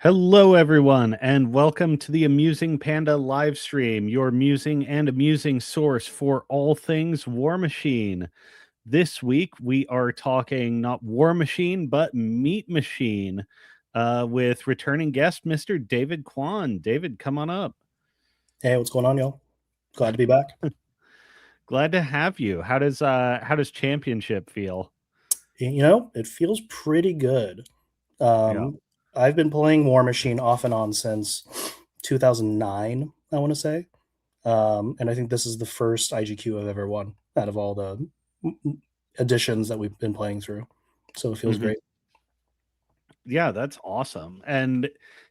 Hello, everyone, and welcome to the Amusing Panda live stream, your musing and amusing source for all things War Machine. This week, we are talking not War Machine, but Meat Machine with returning guest, Mr. David Kwon. David, come on up. Hey, what's going on, y'all? Glad to be back. Glad to have you. How does championship feel? It feels pretty good. Yeah. I've been playing War Machine off and on since 2009, I want to say. And I think this is the first IGQ I've ever won out of all the editions that we've been playing through. So it feels Mhm. great. Yeah, that's awesome. And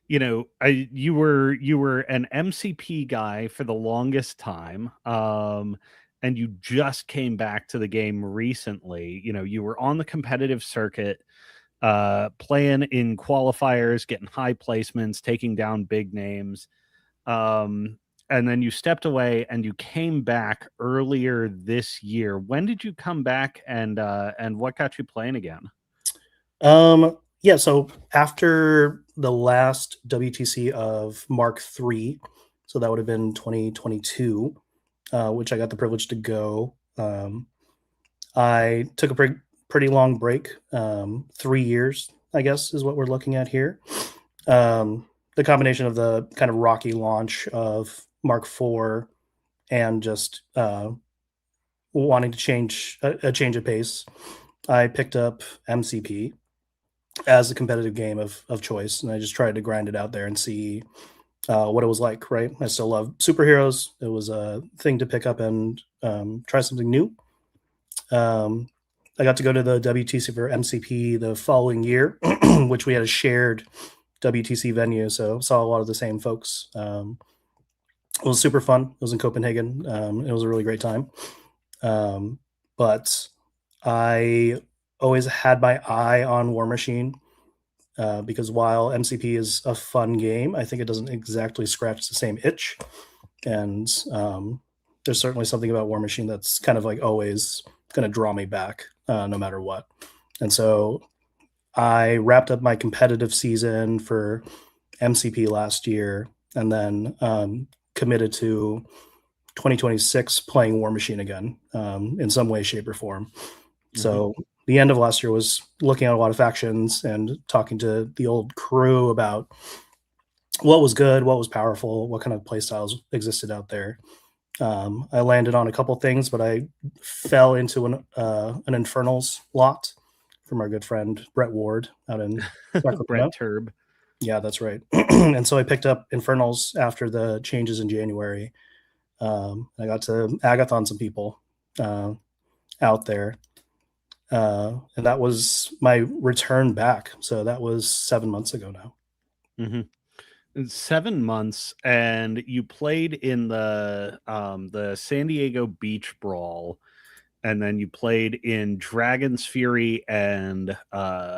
you were an MCP guy for the longest time. And you just came back to the game recently. You were on the competitive circuit, playing in qualifiers, getting high placements, taking down big names. Um, and then you stepped away and you came back earlier this year. When did you come back and what got you playing again? Yeah, so after the last WTC of Mark III, so that would have been 2022, which I got the privilege to go. I took a pretty long break. 3 years, I guess, is what we're looking at here. The combination of the kind of rocky launch of Mark IV and just wanting to change a change of pace, I picked up MCP as a competitive game of choice, and I just tried to grind it out there and see what it was like. Right, I still love superheroes. It was a thing to pick up and try something new. Um, I got to go to the WTC for MCP the following year, which we had a shared WTC venue, so saw a lot of the same folks. It was super fun. It was in Copenhagen. It was a really great time. But I always had my eye on War Machine because while MCP is a fun game, I think it doesn't exactly scratch the same itch. And there's certainly something about War Machine that's kind of like always going to draw me back no matter what. And so I wrapped up my competitive season for MCP last year and then committed to 2026 playing War Machine again in some way, shape, or form. Mhm. So the end of last year was looking at a lot of factions and talking to the old crew about what was good, what was powerful, what kind of playstyles existed out there. I landed on a couple things, but I fell into an Infernals lot from our good friend Brett Ward out in Brett Sacramento. Turb. Yeah, that's right. And so I picked up Infernals after the changes in January. I got to agathon some people out there, and that was my return back. So that was 7 months ago now. Mhm. 7 months, and you played in the San Diego Beach Brawl, and then you played in Dragon's Fury and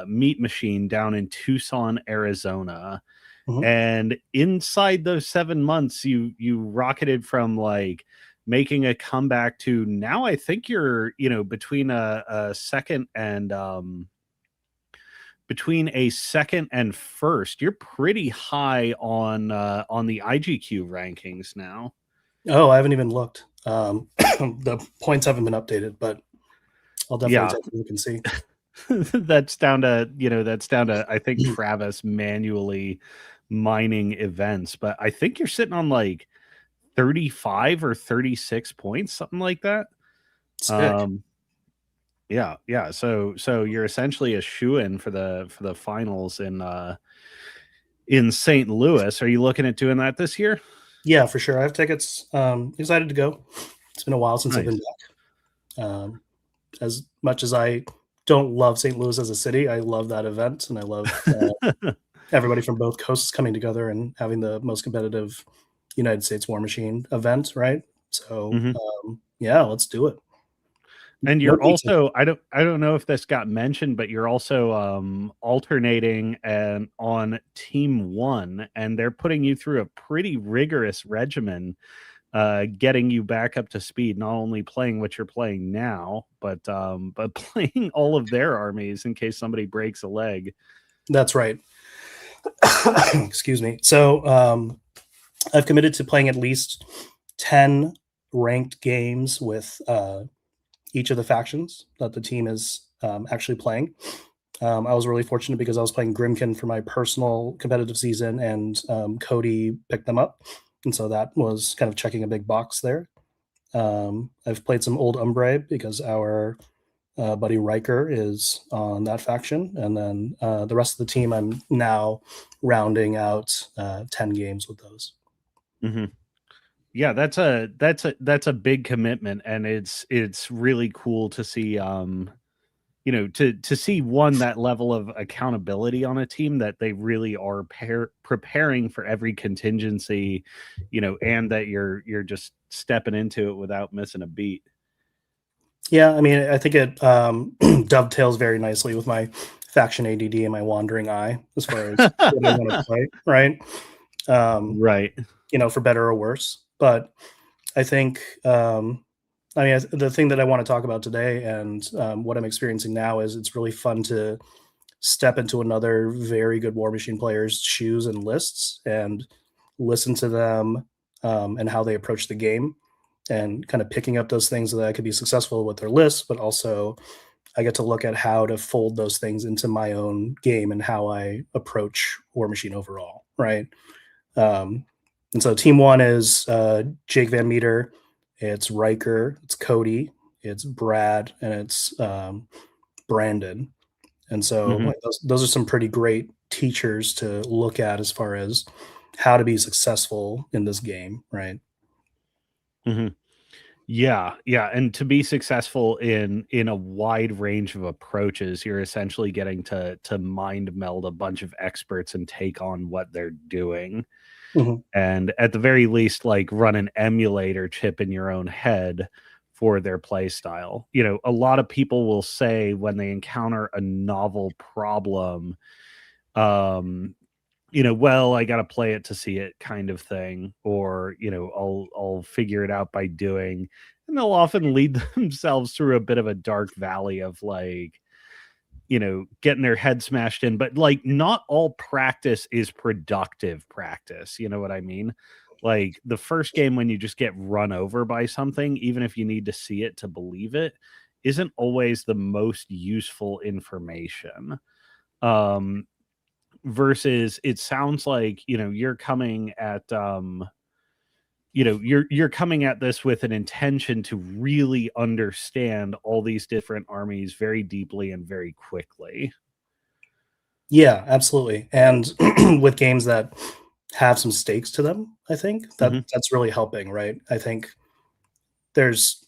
Meat Machine down in Tucson, Arizona. Mhm. And inside those 7 months, you rocketed from like making a comeback to now. I think you're between a second and first. You're pretty high on the IGQ rankings now. Oh, I haven't even looked. The points haven't been updated, but I'll definitely Yeah. take a look and see. That's down to I think Travis manually mining events, but I think you're sitting on like 35 or 36 points, something like that. Sick. Um yeah. So you're essentially a shoe-in for the finals in St. Louis. Are you looking at doing that this year? Yeah, for sure. I have tickets. Excited to go. It's been a while since I've been Nice. back. As much as I don't love St. Louis as a city, I love that event, and I love everybody from both coasts coming together and having the most competitive United States War Machine event, right? So, Mhm. yeah, let's do it. And No you're pizza. also I don't know if this got mentioned, but you're also alternating and on team one, and they're putting you through a pretty rigorous regimen, getting you back up to speed, not only playing what you're playing now, but playing all of their armies in case somebody breaks a leg. That's right. Excuse me. So I've committed to playing at least 10 ranked games with each of the factions that the team is actually playing. I was really fortunate because I was playing Grimkin for my personal competitive season, and Cody picked them up. And so that was kind of checking a big box there. I've played some old Umbre because our buddy Riker is on that faction. And then the rest of the team, I'm now rounding out 10 games with those. Hmm. Yeah, that's a big commitment, and it's really cool to see to see one that level of accountability on a team that they really are preparing for every contingency, and that you're just stepping into it without missing a beat. Yeah, I mean, I think it dovetails very nicely with my faction ADD and my wandering eye as far as what I want to play, right? Um, Right. for better or worse. But I think, I mean, the thing that I want to talk about today and what I'm experiencing now is it's really fun to step into another very good War Machine player's shoes and lists and listen to them and how they approach the game and kind of picking up those things that I could be successful with their lists, but also I get to look at how to fold those things into my own game and how I approach War Machine overall, right? Um, and so team one is Jake Van Meter, it's Riker, it's Cody, it's Brad, and it's Brandon. And so Hmm. like, those are some pretty great teachers to look at as far as how to be successful in this game, right? Hmm. Yeah, yeah, and to be successful in a wide range of approaches, you're essentially getting to mind meld a bunch of experts and take on what they're doing. Mhm. And at the very least, like, run an emulator chip in your own head for their play style. A lot of people will say when they encounter a novel problem, um well, I got to play it to see it, kind of thing, or I'll figure it out by doing, and they'll often lead themselves through a bit of a dark valley of, like, getting their head smashed in. But, like, not all practice is productive practice. You know what I mean? Like, the first game when you just get run over by something, even if you need to see it to believe it, isn't always the most useful information. Um, Versus, it sounds like, you're coming at you're coming at this with an intention to really understand all these different armies very deeply and very quickly. Yeah, absolutely. And with games that have some stakes to them, I think Hmm. that's really helping, right? I think there's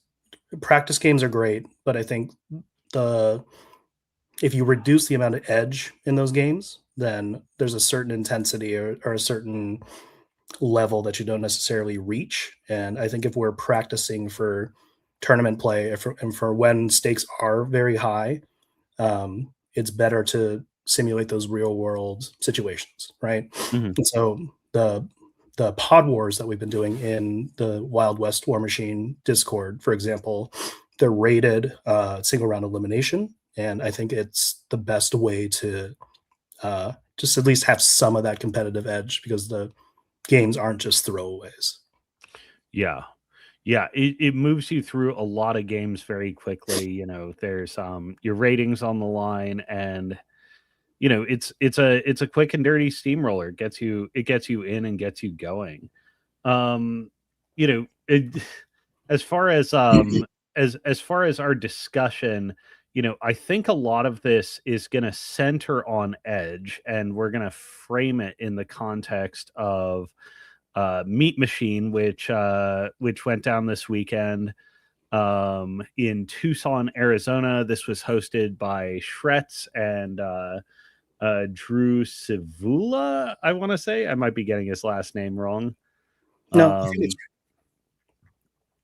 practice games are great, but I think the if you reduce the amount of edge in those games, then there's a certain intensity or a certain level that you don't necessarily reach. And I think if we're practicing for tournament play and for when stakes are very high, it's better to simulate those real world situations, right? Hmm. And so the pod wars that we've been doing in the Wild West War Machine Discord, for example, they're rated single round elimination, and I think it's the best way to just at least have some of that competitive edge because the games aren't just throwaways. Yeah. Yeah, it moves you through a lot of games very quickly. There's your ratings on the line, and it's a quick and dirty steamroller. It gets you in and gets you going. Um, as far as our discussion, I think a lot of this is going to center on edge, and we're going to frame it in the context of Meat Machine, which went down this weekend in Tucson, Arizona. This was hosted by Shretz and Drew Sivula, I want to say. I might be getting his last name wrong. No, I think it's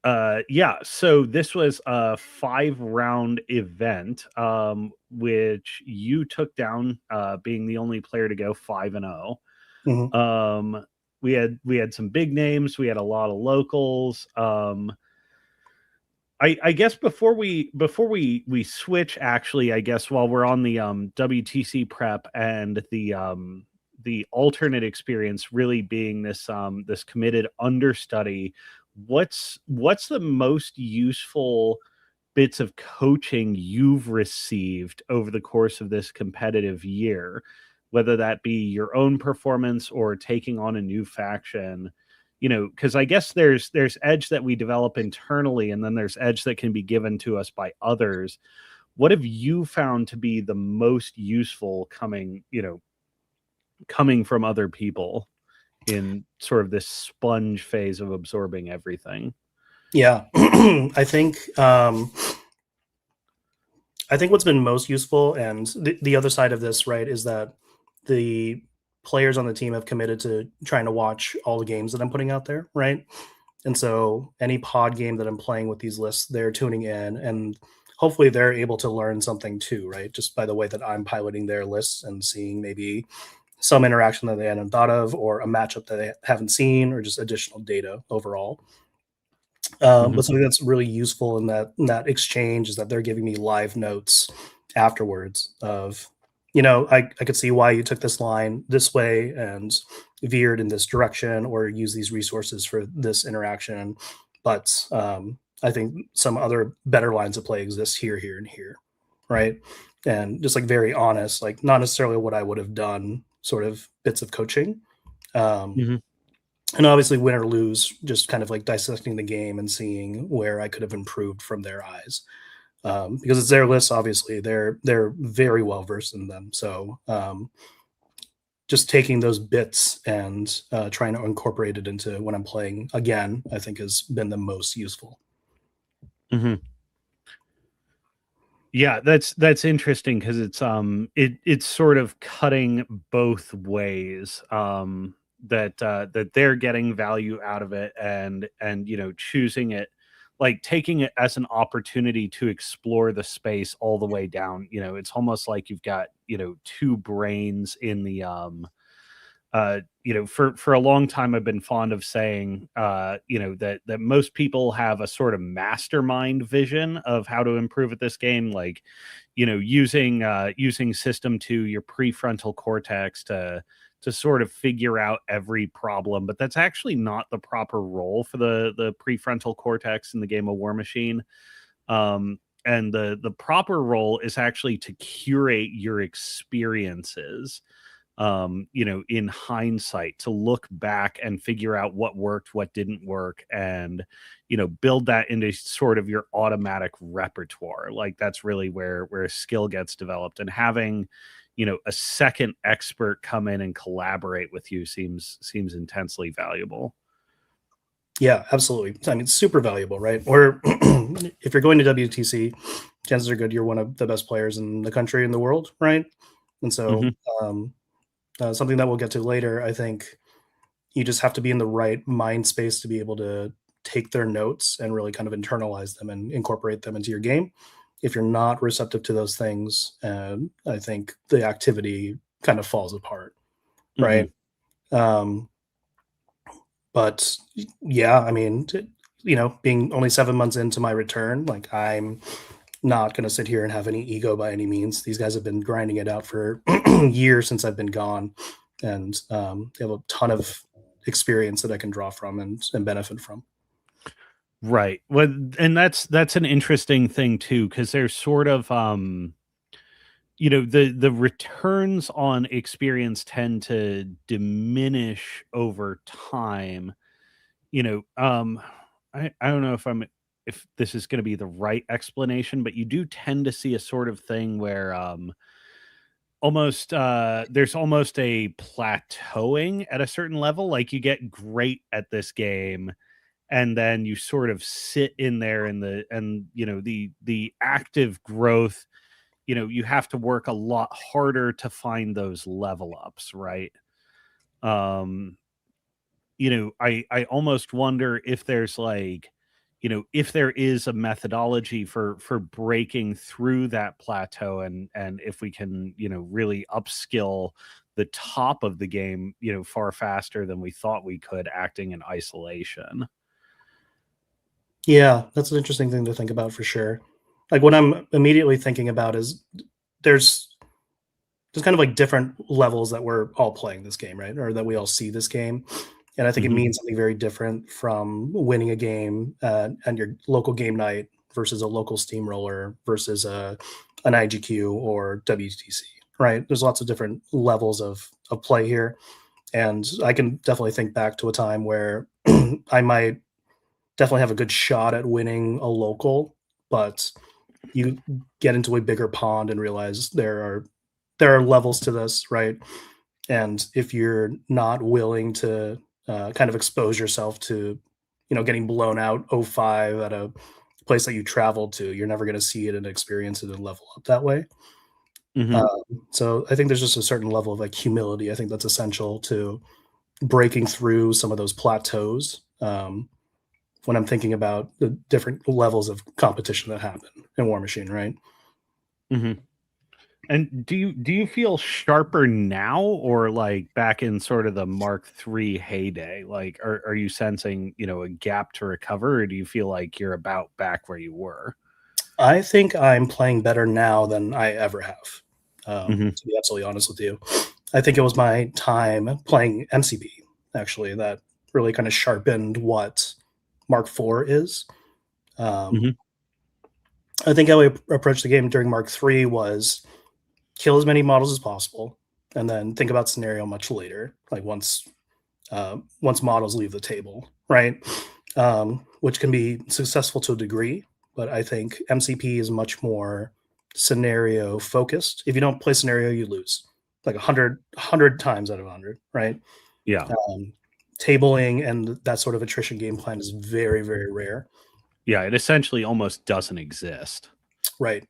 Um, yeah, so this was a 5-round event, which you took down, being the only player to go 5-0. mhm. We had some big names, we had a lot of locals. I guess before we switch, actually, I guess while we're on the WTC prep and the alternate experience really being this committed understudy, what's the most useful bits of coaching you've received over the course of this competitive year, whether that be your own performance or taking on a new faction? Because I guess there's edge that we develop internally, and then there's edge that can be given to us by others. What have you found to be the most useful coming from other people in sort of this sponge phase of absorbing everything? Yeah, I think what's been most useful, and the other side of this, right, is that the players on the team have committed to trying to watch all the games that I'm putting out there, right? And so any pod game that I'm playing with these lists, they're tuning in, and hopefully they're able to learn something too, right? Just by the way that I'm piloting their lists and seeing maybe some interaction that they hadn't thought of, or a matchup that they haven't seen, or just additional data overall. Hmm. But something that's really useful in that exchange is that they're giving me live notes afterwards of, I could see why you took this line this way and veered in this direction, or use these resources for this interaction. But I think some other better lines of play exist here, here, and here, right? And just like very honest, like not necessarily what I would have done, sort of bits of coaching. Um, Hmm. and obviously win or lose, just kind of like dissecting the game and seeing where I could have improved from their eyes, because it's their lists. Obviously they're very well versed in them, so just taking those bits and trying to incorporate it into when I'm playing again, I think has been the most useful. Hmm. Yeah, that's interesting because it's sort of cutting both ways. That they're getting value out of it, and choosing it, like taking it as an opportunity to explore the space all the way down. It's almost like you've got two brains in the for a long time I've been fond of saying that most people have a sort of mastermind vision of how to improve at this game, like using system to your prefrontal cortex to sort of figure out every problem, but that's actually not the proper role for the prefrontal cortex in the game of War Machine. And the proper role is actually to curate your experiences, in hindsight, to look back and figure out what worked, what didn't work, and build that into sort of your automatic repertoire. Like that's really where skill gets developed, and having a second expert come in and collaborate with you seems intensely valuable. Yeah, absolutely. I mean, it's super valuable, right? Or if you're going to WTC, chances are good you're one of the best players in the country, in the world, right? And so Hmm. um, something that we'll get to later, I think you just have to be in the right mind space to be able to take their notes and really kind of internalize them and incorporate them into your game. If you're not receptive to those things, I think the activity kind of falls apart, Hmm. right? Um, but yeah, I mean, being only 7 months into my return, like I'm not going to sit here and have any ego by any means. These guys have been grinding it out for years since I've been gone, and they have a ton of experience that I can draw from and benefit from. Right. Well, and that's an interesting thing too, because there's sort of the returns on experience tend to diminish over time. you know um I don't know if this is going to be the right explanation, but you do tend to see a sort of thing where almost there's almost a plateauing at a certain level. Like you get great at this game, and then you sort of sit in there in the active growth. You have to work a lot harder to find those level ups, right? um I almost wonder if there's like, if there is a methodology for breaking through that plateau, and if we can, really upskill the top of the game, far faster than we thought we could, acting in isolation. Yeah, that's an interesting thing to think about for sure. Like what I'm immediately thinking about is there's there's kind of like different levels that we're all playing this game, right? Or that we all see this game. And I think it Mhm. means something very different from winning a game and your local game night versus a local steamroller versus an IGQ or WTC, right? There's lots of different levels of play here. And I can definitely think back to a time where I might definitely have a good shot at winning a local, but you get into a bigger pond and realize there are levels to this, right? And if you're not willing to kind of expose yourself to, getting blown out 05 at a place that you traveled to, you're never going to see it and experience it and level up that way. Mhm. Um, so I think there's just a certain level of like humility. I think that's essential to breaking through some of those plateaus. When I'm thinking about the different levels of competition that happen in War Machine, right? Mhm. And do you feel sharper now or like back in sort of the Mark III heyday? Like are you sensing, a gap to recover, or do you feel like you're about back where you were? I think I'm playing better now than I ever have. Mhm. To be absolutely honest with you, I think it was my time playing MCP actually that really kind of sharpened what Mark IV is. Um, Mhm. I think how I approached the game during Mark III was kill as many models as possible, and then think about scenario much later, like once models leave the table, right? Which can be successful to a degree, but I think MCP is much more scenario focused. If you don't play scenario, you lose like 100 times out of 100, right? Yeah. Um, Tabling and that sort of attrition game plan is very, very rare, Yeah, it essentially almost doesn't exist. right?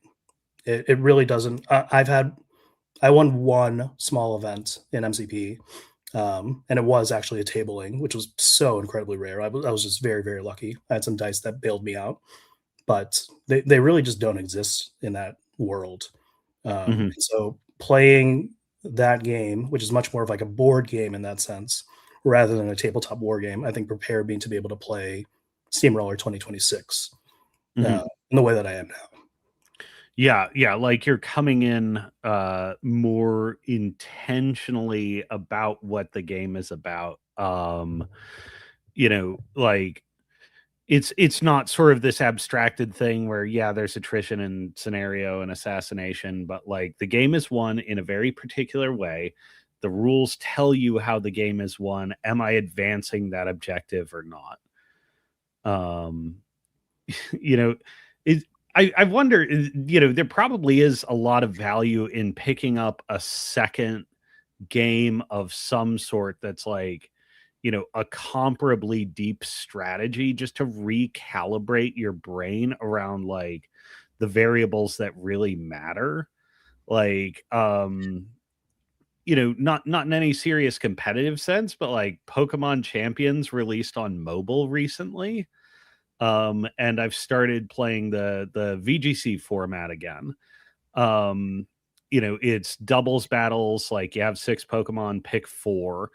It really doesn't. I won one small event in MCP, and it was actually a tabling, which was so incredibly rare. I was just very, very lucky. I had some dice that bailed me out, but they really just don't exist in that world. Mhm. And so playing that game, which is much more of like a board game in that sense, rather than a tabletop war game, I think prepared me to be able to play Steamroller 2026 Mhm. in the way that I am now. Yeah, yeah, like you're coming in more intentionally about what the game is about. Like it's not sort of this abstracted thing where yeah, there's attrition and scenario and assassination, but like the game is won in a very particular way. The rules tell you how the game is won. Am I advancing that objective or not? Um you know, it I wonder, there probably is a lot of value in picking up a second game of some sort that's like, a comparably deep strategy just to recalibrate your brain around like the variables that really matter. Like, not in any serious competitive sense, but like Pokemon Champions released on mobile recently, and I've started playing the VGC format again. It's doubles battles, like you have 6 Pokemon, pick 4.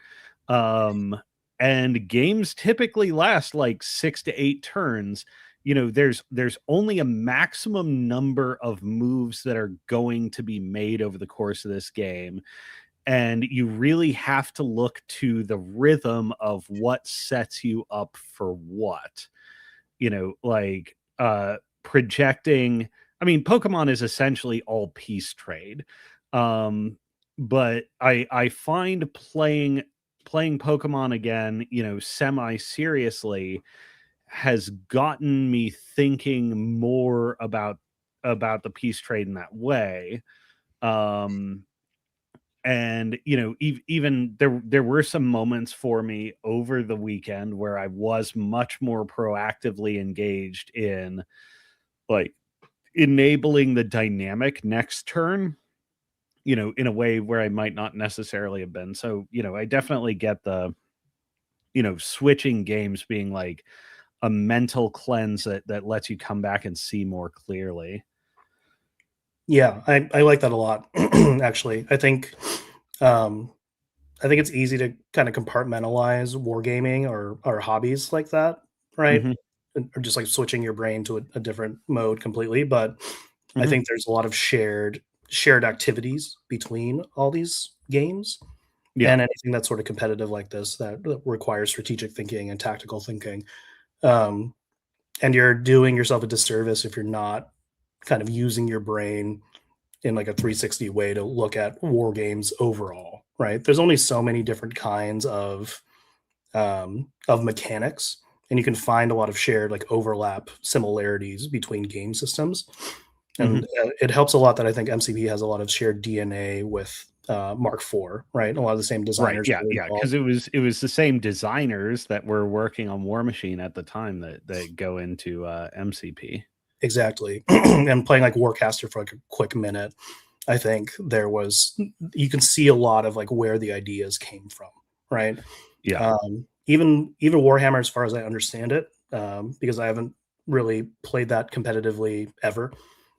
Um, and games typically last like 6 to 8 turns. There's only a maximum number of moves that are going to be made over the course of this game, and you really have to look to the rhythm of what sets you up for what. Like projecting, I mean, Pokemon is essentially all piece trade. But I find playing Pokemon again, semi seriously has gotten me thinking more about the piece trade in that way. Um and even there were some moments for me over the weekend where I was much more proactively engaged in like enabling the dynamic next turn, in a way where I might not necessarily have been. So, I definitely get the, switching games being like a mental cleanse that lets you come back and see more clearly. Yeah, I like that a lot. Actually, um, I think it's easy to kind of compartmentalize wargaming or hobbies like that, right? Hmm. Or just like switching your brain to a different mode completely. But I Hmm. think there's a lot of shared. shared activities between all these games, Yeah. and anything that's sort of competitive like this that requires strategic thinking and tactical thinking. Um, and you're doing yourself a disservice if you're not kind of using your brain in like a 360 way to look at war games overall, right? There's only so many different kinds of mechanics, and you can find a lot of shared like overlap similarities between game systems. And Mhm. it helps a lot that I think MCP has a lot of shared DNA with Mark IV, right? A lot of the same Right, designers yeah, were yeah, involved. because it was the same designers that were working on War Machine at the time that go into, MCP. Exactly. And playing like Warcaster for like a quick minute, I think there was, you can see a lot of like where the ideas came from, right? Yeah. Even Warhammer, as far as I understand it, because I haven't really played that competitively ever.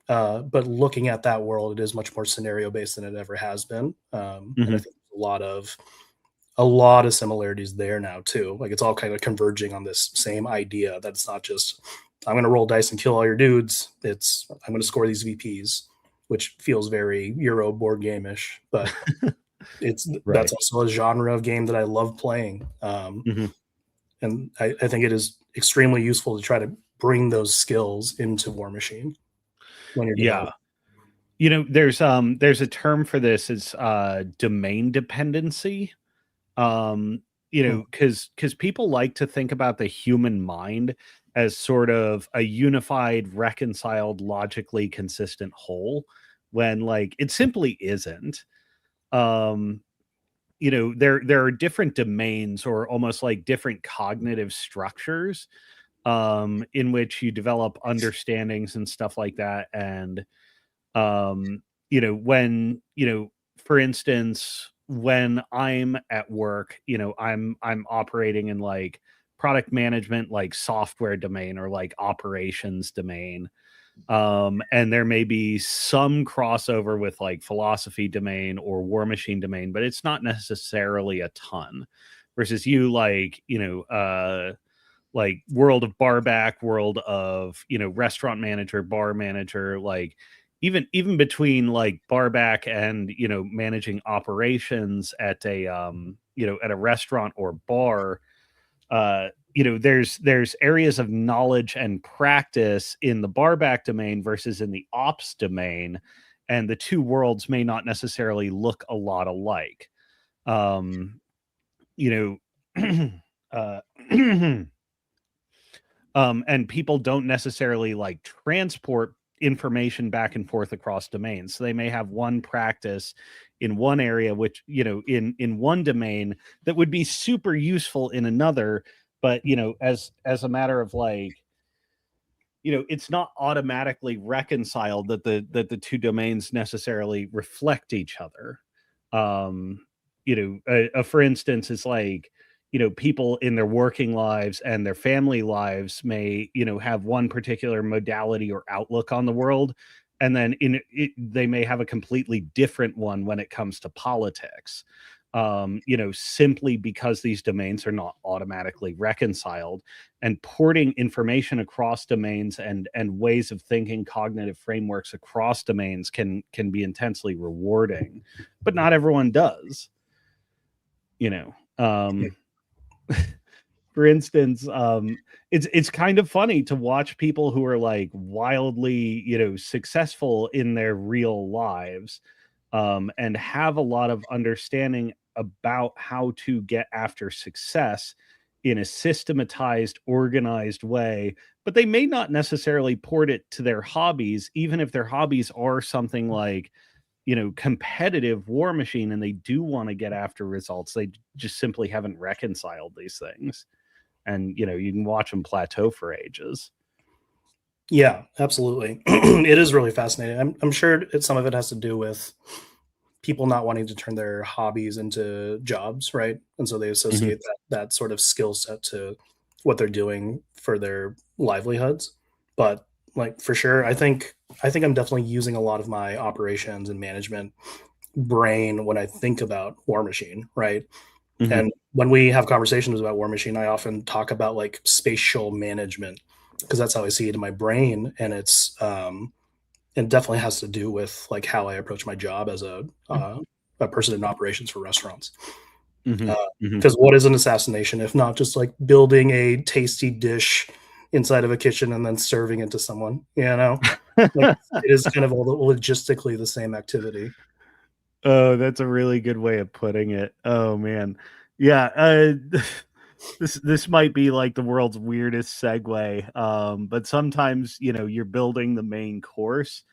But looking at that world, it is much more scenario based than it ever has been, and I Mhm. think a lot of similarities there now too. Like it's all kind of converging on this same idea that it's not just I'm going to roll dice and kill all your dudes. It's I'm going to score these VPs, which feels very Euro board game-ish, but that's Right. also a genre of game that I love playing. Mhm. And I think it is extremely useful to try to bring those skills into War Machine when you're Yeah. developing. There's a term for this, it's, domain dependency. Hmm. Because people like to think about the human mind as sort of a unified, reconciled, logically consistent whole, when, like, it simply isn't. Um, there are different domains or almost like different cognitive structures, in which you develop understandings and stuff like that, and when for instance, when I'm at work, I'm operating in like product management, like software domain or like operations domain, and there may be some crossover with like philosophy domain or war machine domain, but it's not necessarily a ton, versus you, like world of barback, world of restaurant manager, bar manager, like even between like barback and managing operations at a at a restaurant or bar, there's areas of knowledge and practice in the barback domain versus in the ops domain, and the two worlds may not necessarily look a lot alike. um you know uh and people don't necessarily like transport information back and forth across domains. So they may have one practice in one area, which in one domain, that would be super useful in another. But as a matter of like, it's not automatically reconciled that the two domains necessarily reflect each other. um for instance, it's like, people in their working lives and their family lives may have one particular modality or outlook on the world, and then they may have a completely different one when it comes to politics, simply because these domains are not automatically reconciled. And porting information across domains and ways of thinking, cognitive frameworks across domains can be intensely rewarding, but not everyone does. you know um for instance, it's kind of funny to watch people who are like wildly successful in their real lives, and have a lot of understanding about how to get after success in a systematized, organized way, but they may not necessarily port it to their hobbies, even if their hobbies are something like competitive war machine, and they do want to get after results. They just simply haven't reconciled these things, and you can watch them plateau for ages. Yeah, absolutely. It is really fascinating. I'm sure some of it has to do with people not wanting to turn their hobbies into jobs, right? And so they Mhm. associate that sort of skill set to what they're doing for their livelihoods. But like for sure, I think I'm definitely using a lot of my operations and management brain when I think about War Machine, right? Mhm. And when we have conversations about War Machine, I often talk about like spatial management because that's how I see it in my brain, and and definitely has to do with like how I approach my job as a person in operations for restaurants. Mhm, mhm. Because what is an assassination if not just like building a tasty dish inside of a kitchen and then serving it to someone? You know, like it is kind of all logistically the same activity. Oh, that's a really good way of putting it. Oh, man. Yeah, this might be, like, the world's weirdest segue, but sometimes, you're building the main course,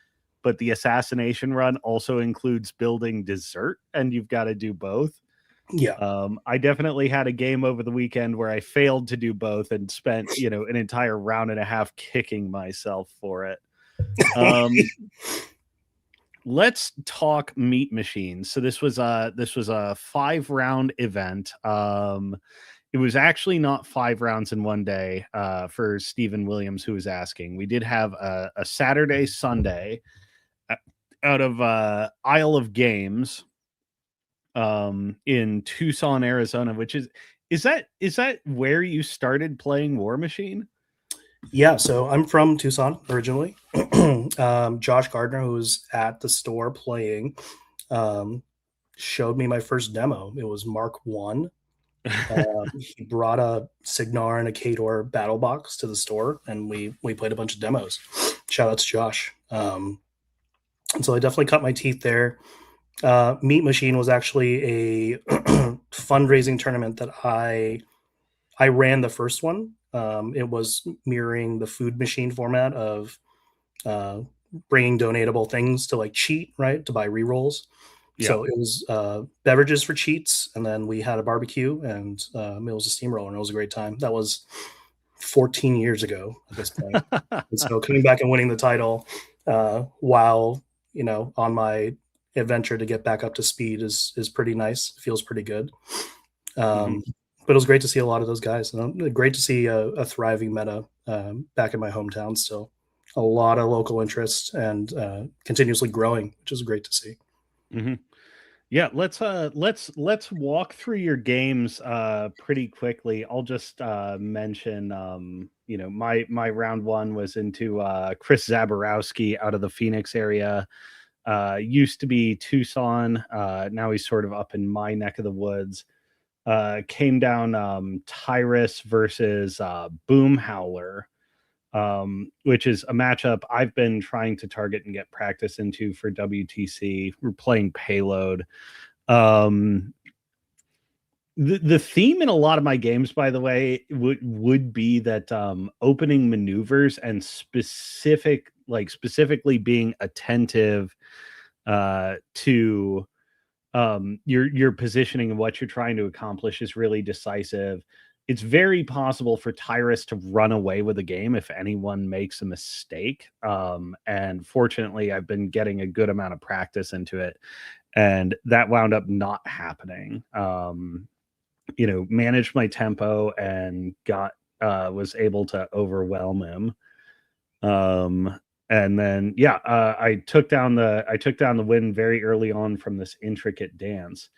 but the assassination run also includes building dessert, and you've gotta do both. Yeah. I definitely had a game over the weekend where I failed to do both and spent, an entire round and a half kicking myself for it. Um, let's talk meat machines. So this was a 5 round event. It was actually not 5 rounds in one day, for Stephen Williams, who was asking. We did have a Saturday, Sunday, uh, out of Isle of Games, in Tucson, Arizona, which is that where you started playing War Machine? Yeah, so I'm from Tucson originally. Josh Gardner, who was at the store playing, um, showed me my first demo. It was Mark One. He brought a Signar and a Kador battle box to the store, and we played a bunch of demos. Shout out to Josh. And so I definitely cut my teeth there. Meat Machine was actually a fundraising tournament that I ran the first one. It was mirroring the food machine format of uh, bringing donatable things to like cheat, right? To buy rerolls. Yeah. So it was beverages for cheats, and then we had a barbecue, and it was a steamroller, and it was a great time. That was 14 years ago at this point. And so coming back and winning the title while on my adventure to get back up to speed is pretty nice. It feels pretty good. Mhm, Um, but it was great to see a lot of those guys. And great to see a thriving meta back in my hometown still. A lot of local interest and continuously growing, which is great to see. mhm. Yeah, let's walk through your games pretty quickly. I'll just mention, my round one was into Chris Zaborowski out of the Phoenix area. Used to be Tucson. Now he's sort of up in my neck of the woods. Came down Tyrus versus Boom Howler, which is a matchup I've been trying to target and get practice into for WTC. We're playing Payload. Um, the theme in a lot of my games, by the way, would be that opening maneuvers and specifically being attentive to your positioning and what you're trying to accomplish is really decisive. It's very possible for Tyrus to run away with a game if anyone makes a mistake. And fortunately, I've been getting a good amount of practice into it, and that wound up not happening. Managed my tempo and got was able to overwhelm him. Um, and then yeah, I took down the win very early on from this intricate dance.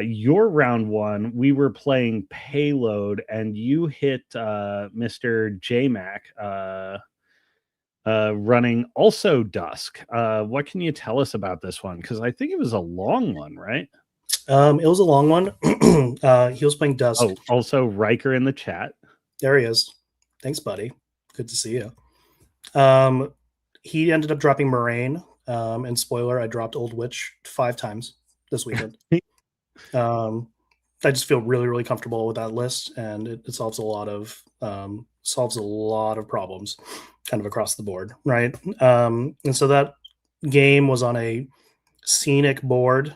Your round one, we were playing Payload, and you hit Mr. JMac, running also Dusk. What can you tell us about this one? Because I think it was a long one, right? It was a long one. He was playing Dusk. Oh, also Riker in the chat. There he is. Thanks, buddy. Good to see you. Um, he ended up dropping Moraine. And spoiler, I dropped Old Witch 5 times this weekend. Um, I just feel really, really comfortable with that list, and it solves a lot of problems, kind of across the board, right? And so that game was on a scenic board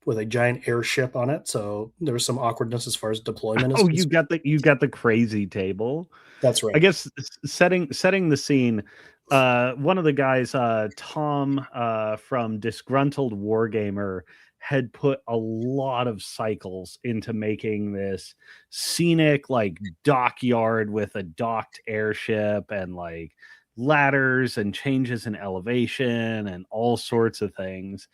with a giant airship on it, so there was some awkwardness as far as deployment is Oh, you concerned. got the crazy table. That's I right. guess setting the scene, one of the guys, Tom, from Disgruntled Wargamer, had put a lot of cycles into making this scenic, like, dockyard with a docked airship and, like, ladders and changes in elevation and all sorts of things.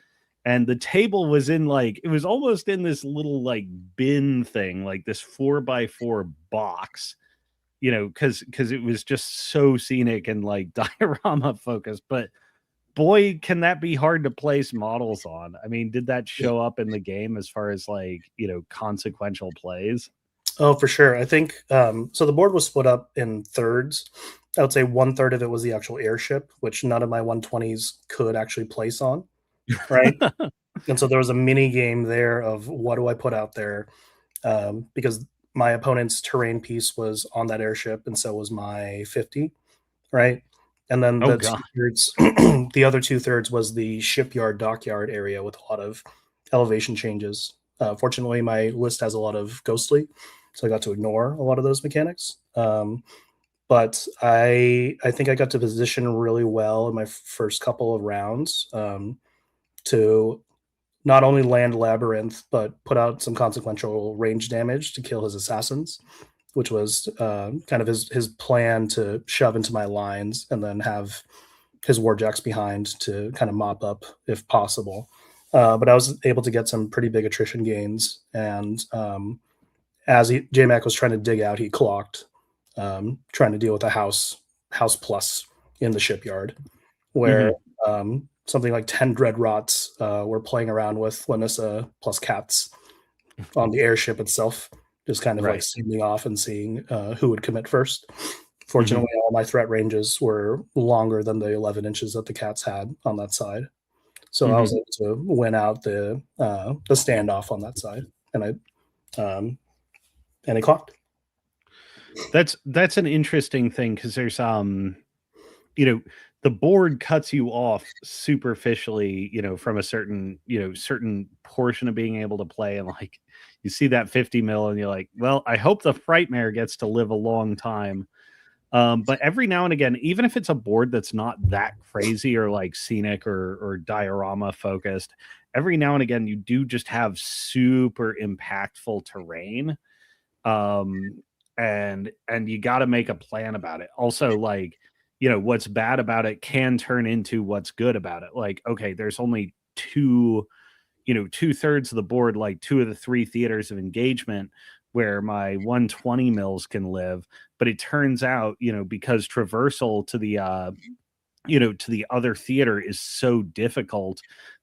And the table was in, like, it was almost in this little, like, bin thing, like this 4x4 box, because it was just so scenic and like diorama focused. But boy, can that be hard to place models on. I mean, did that show up in the game as far as like, consequential plays? Oh, for sure. I think so. The board was split up in thirds. I would say one third of it was the actual airship, which none of my 120s could actually place on, right? And so there was a mini game there of what do I put out there, because my opponent's terrain piece was on that airship, and so was my 50, right? And then Oh the god. two thirds, the other two thirds was the shipyard dockyard area with a lot of elevation changes. Fortunately, my list has a lot of ghostly, so I got to ignore a lot of those mechanics. But I think I got to position really well in my first couple of rounds, to not only land Labyrinth, but put out some consequential range damage to kill his assassins, which was kind of his plan to shove into my lines and then have his warjacks behind to kind of mop up if possible. But I was able to get some pretty big attrition gains, and as JMac was trying to dig out, he clocked, trying to deal with a house plus in the shipyard, where Mhm. something like 10 dread rots were playing around with Lanissa plus cats on the airship itself, just kind of like Right. seeming off and seeing who would commit first. Mhm. Fortunately, all my threat ranges were longer than the 11 inches that the cats had on that side, so I was Mhm. able to win out the standoff on that side, and I clocked. That's an interesting thing because there's you know, the board cuts you off superficially, from a certain portion of being able to play. And like, you see that 50 mil and you're like, well, I hope the Frightmare gets to live a long time. But every now and again, even if it's a board that's not that crazy or like scenic or diorama focused, every now and again, you do just have super impactful terrain. um and you got to make a plan about it also, like, what's bad about it can turn into what's good about it. Like, okay, there's only two-thirds of the board, like two of the three theaters of engagement where my 120 mils can live. But it turns out, because traversal to the other theater is so difficult,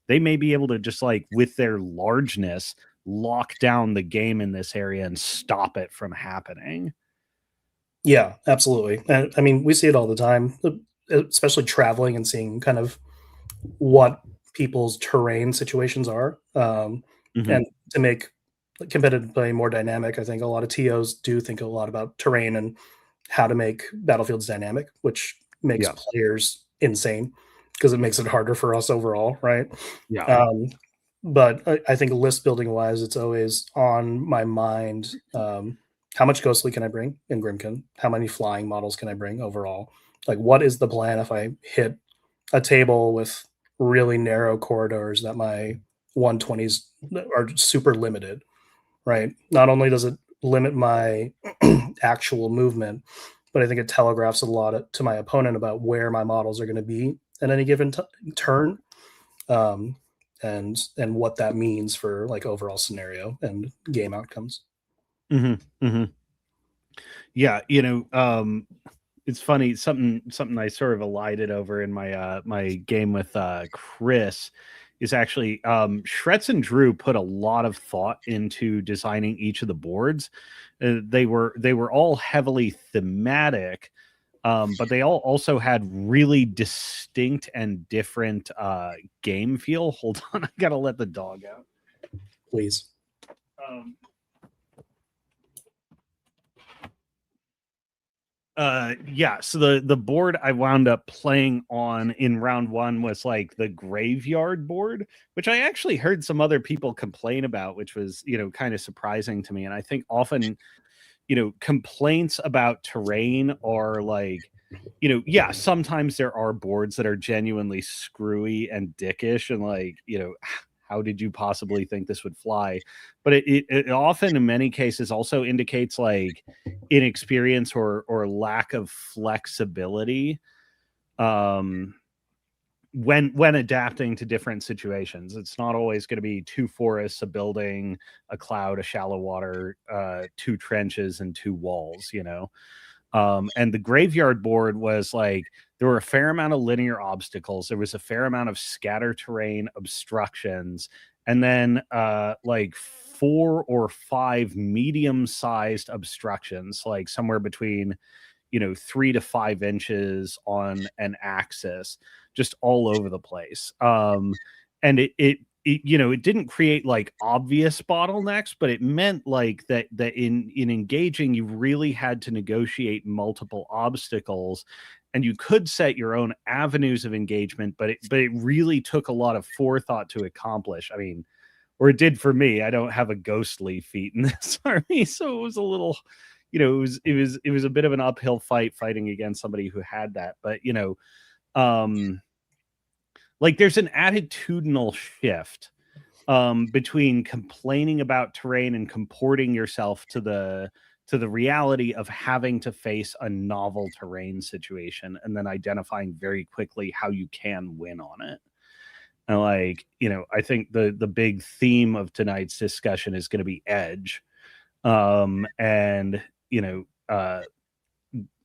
they may be able to just, like, with their largeness, lock down the game in this area and stop it from happening. Yeah, absolutely. And I mean, we see it all the time, especially traveling and seeing kind of what people's terrain situations are. Mhm. And to make competitive play more dynamic, I think a lot of TOs do think a lot about terrain and how to make battlefields dynamic, which makes Yeah. players insane because it makes it harder for us overall, right? Yeah. Um, but I think list building wise, it's always on my mind. How much ghostly can I bring in Grimkin? How many flying models can I bring overall? Like, what is the plan if I hit a table with really narrow corridors that my 120s are super limited, right? Not only does it limit my actual movement, but I think it telegraphs a lot to my opponent about where my models are going to be at any given turn, um, and what that means for like overall scenario and game outcomes. Mhm. Mhm. Yeah, it's funny, something I sort of elided over in my game with Chris is actually, Shretz and Drew put a lot of thought into designing each of the boards. They were all heavily thematic, but they all also had really distinct and different game feel. Hold on, I gotta let the dog out. Please. Um, yeah, so the board I wound up playing on in round one was like the graveyard board, which I actually heard some other people complain about, which was, kind of surprising to me. And I think often, complaints about terrain are like, yeah, sometimes there are boards that are genuinely screwy and dickish and like, how did you possibly think this would fly? But it often, in many cases, also indicates like inexperience or lack of flexibility, um, when adapting to different situations. It's not always going to be two forests, a building, a cloud, a shallow water, two trenches, and two walls. And the graveyard board was like there were a fair amount of linear obstacles. There was a fair amount of scatter terrain obstructions, and then like 4 or 5 medium-sized obstructions, like somewhere between 3 to 5 inches on an axis, just all over the place. And it didn't create like obvious bottlenecks, but it meant like that in engaging, you really had to negotiate multiple obstacles, and you could set your own avenues of engagement, but it really took a lot of forethought to accomplish. I mean, or it did for me. I don't have a ghostly feat in this army, so it was a little, it was a bit of an uphill fighting against somebody who had that. But like there's an attitudinal shift between complaining about terrain and comporting yourself to the reality of having to face a novel terrain situation, and then identifying very quickly how you can win on it. And like, I think the big theme of tonight's discussion is going to be edge. And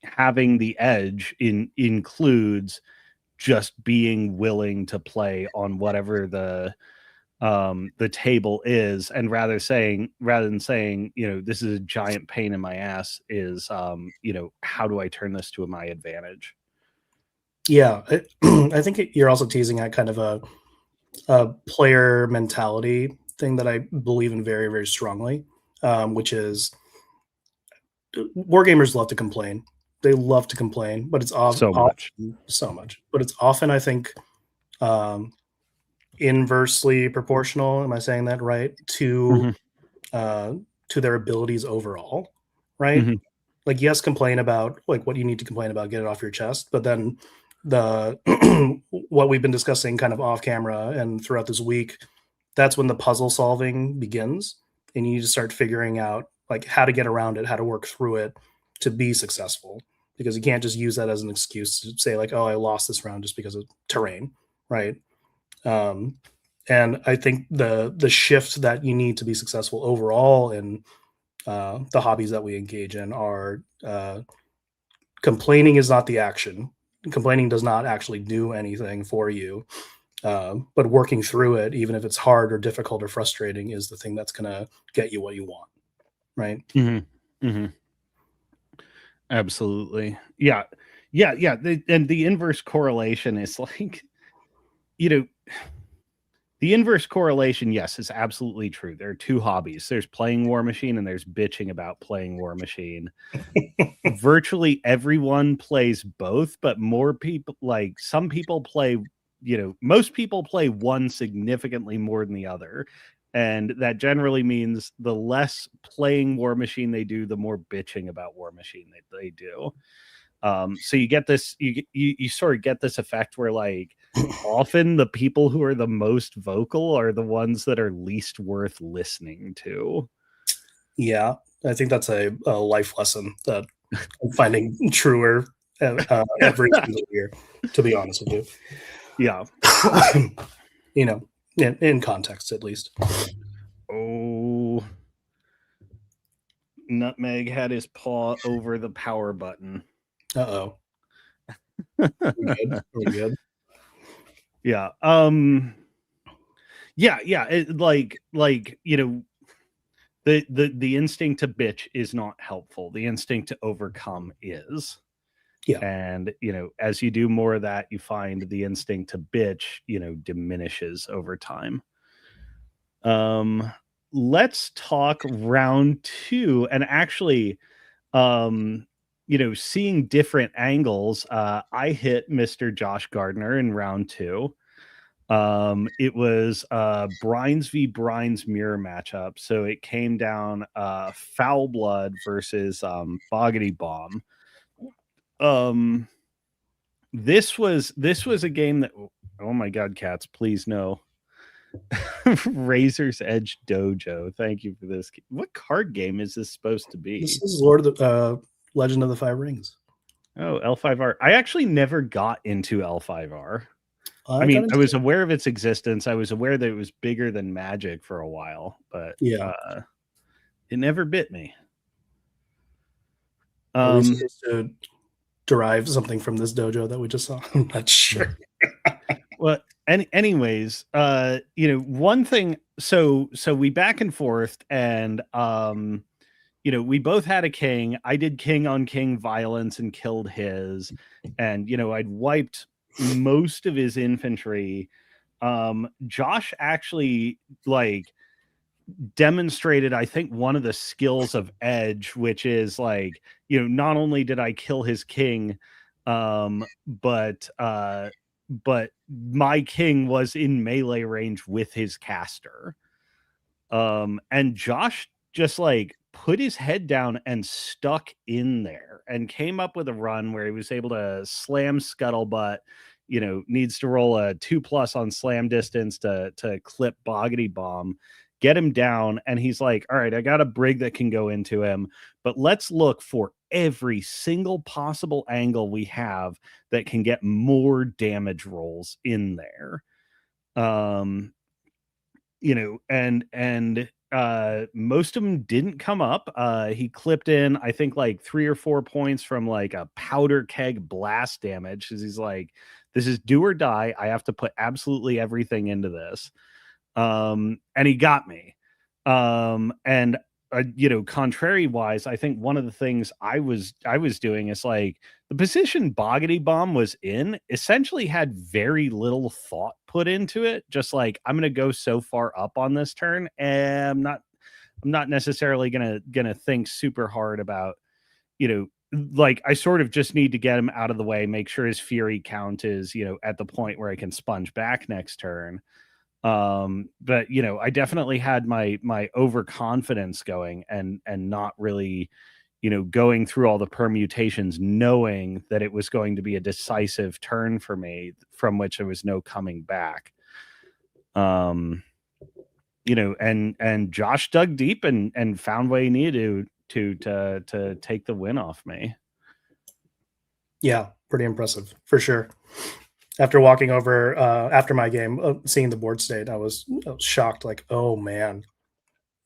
having the edge includes just being willing to play on whatever the table is, and rather than saying this is a giant pain in my ass, is how do I turn this to my advantage? Yeah, I think you're also teasing at kind of a player mentality thing that I believe in very, very strongly, which is wargamers love to complain. They love to complain, but it's So much. often so much. But it's often, I think, um, inversely proportional. Am I saying that right? Hmm. To their abilities overall, right? Hmm. Like, yes, complain about like what you need to complain about, get it off your chest. But then the what we've been discussing kind of off camera and throughout this week, that's when the puzzle solving begins, and you need to start figuring out like how to get around it, how to work through it to be successful. Because you can't just use that as an excuse to say like, oh, I lost this round just because of terrain, right? Um, and I think the shift that you need to be successful overall in the hobbies that we engage in are complaining is not the action. Complaining does not actually do anything for you. But working through it, even if it's hard or difficult or frustrating, is the thing that's going to get you what you want. Right. Hmm. Hmm. Absolutely. Yeah. Yeah. Yeah. And the inverse correlation is like, you know, the inverse correlation, yes, is absolutely true. There are two hobbies. There's playing War Machine and there's bitching about playing War Machine. Virtually everyone plays both, but more people, like some people play, most people play one significantly more than the other. And that generally means the less playing War Machine they do, the more bitching about War Machine they do. So you get this, you sort of get this effect where like often the people who are the most vocal are the ones that are least worth listening to. Yeah, I think that's a life lesson that I'm finding truer every single year. To be honest with Yeah. you, in context at least. Oh, Nutmeg had his paw over the power button. Uh oh. We good? Are we good? Yeah. Yeah. The instinct to bitch is not helpful. The instinct to overcome is. Yeah. And as you do more of that, you find the instinct to bitch diminishes over time. Let's talk round two, and actually seeing different angles. I hit Mr. Josh Gardner in round two. It was Brines v Brines mirror matchup, so it came down Foul Blood versus Boggity Bomb. This was a game that, oh my god, cats, please no. Razor's Edge Dojo, thank you for this. What card game is this supposed to be? This is Lord of the Legend of the Five Rings. Oh, L5R. I actually never got into L5R. I got mean, I into was it. aware of its existence. I was aware that it was bigger than Magic for a while, but Yeah. it never bit me. Are we Um, supposed to derive something from this dojo that we just saw? I'm not sure. well, anyways, one thing. So we back and forth, and we both had a king. I did king on king violence and killed his, and I'd wiped most of his infantry. Josh actually like demonstrated, I think, one of the skills of edge, which is like, not only did I kill his king, um, but my king was in melee range with his caster. And Josh just like put his head down and stuck in there and came up with a run where he was able to slam scuttlebutt. Needs to roll a 2+ on slam distance to clip boggity bomb, get him down, and he's like, all right, I got a brig that can go into him, but let's look for every single possible angle we have that can get more damage rolls in there. um and most of them didn't come up. He clipped in, I think, like 3 or 4 points from like a powder keg blast damage, because he's like, this is do or die, I have to put absolutely everything into this. And he got me. And contrary wise, I think one of the things I was doing is like, the position boggity bomb was in essentially had very little thought put into it. Just like, I'm gonna go so far up on this turn, and I'm not necessarily gonna think super hard about, like, I sort of just need to get him out of the way, make sure his fury count is, at the point where I can sponge back next turn. But I definitely had my overconfidence going, and not really, going through all the permutations, knowing that it was going to be a decisive turn for me from which there was no coming back. um and Josh dug deep and found what he needed to take the win off me. Yeah, pretty impressive for sure. After walking over after my game, seeing the board state, I was shocked. Like, oh man,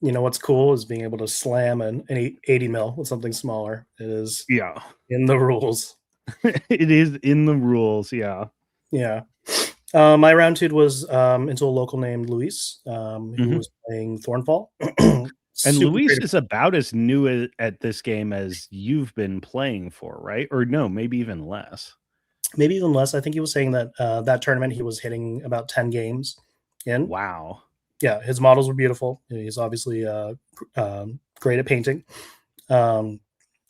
you know what's cool is being able to slam an 80 mil with something smaller. It is Yeah. in the rules. It is in the rules, yeah. Yeah. My round two was into a local named Luis, who Mhm. was playing Thornfall. And Super Luis creative, is about as new at this game as you've been playing for, right? Or no, maybe even less. maybe even less. I think he was saying that that tournament he was hitting about 10 games in. Wow. Yeah, his models were beautiful. He's obviously great at painting. Um,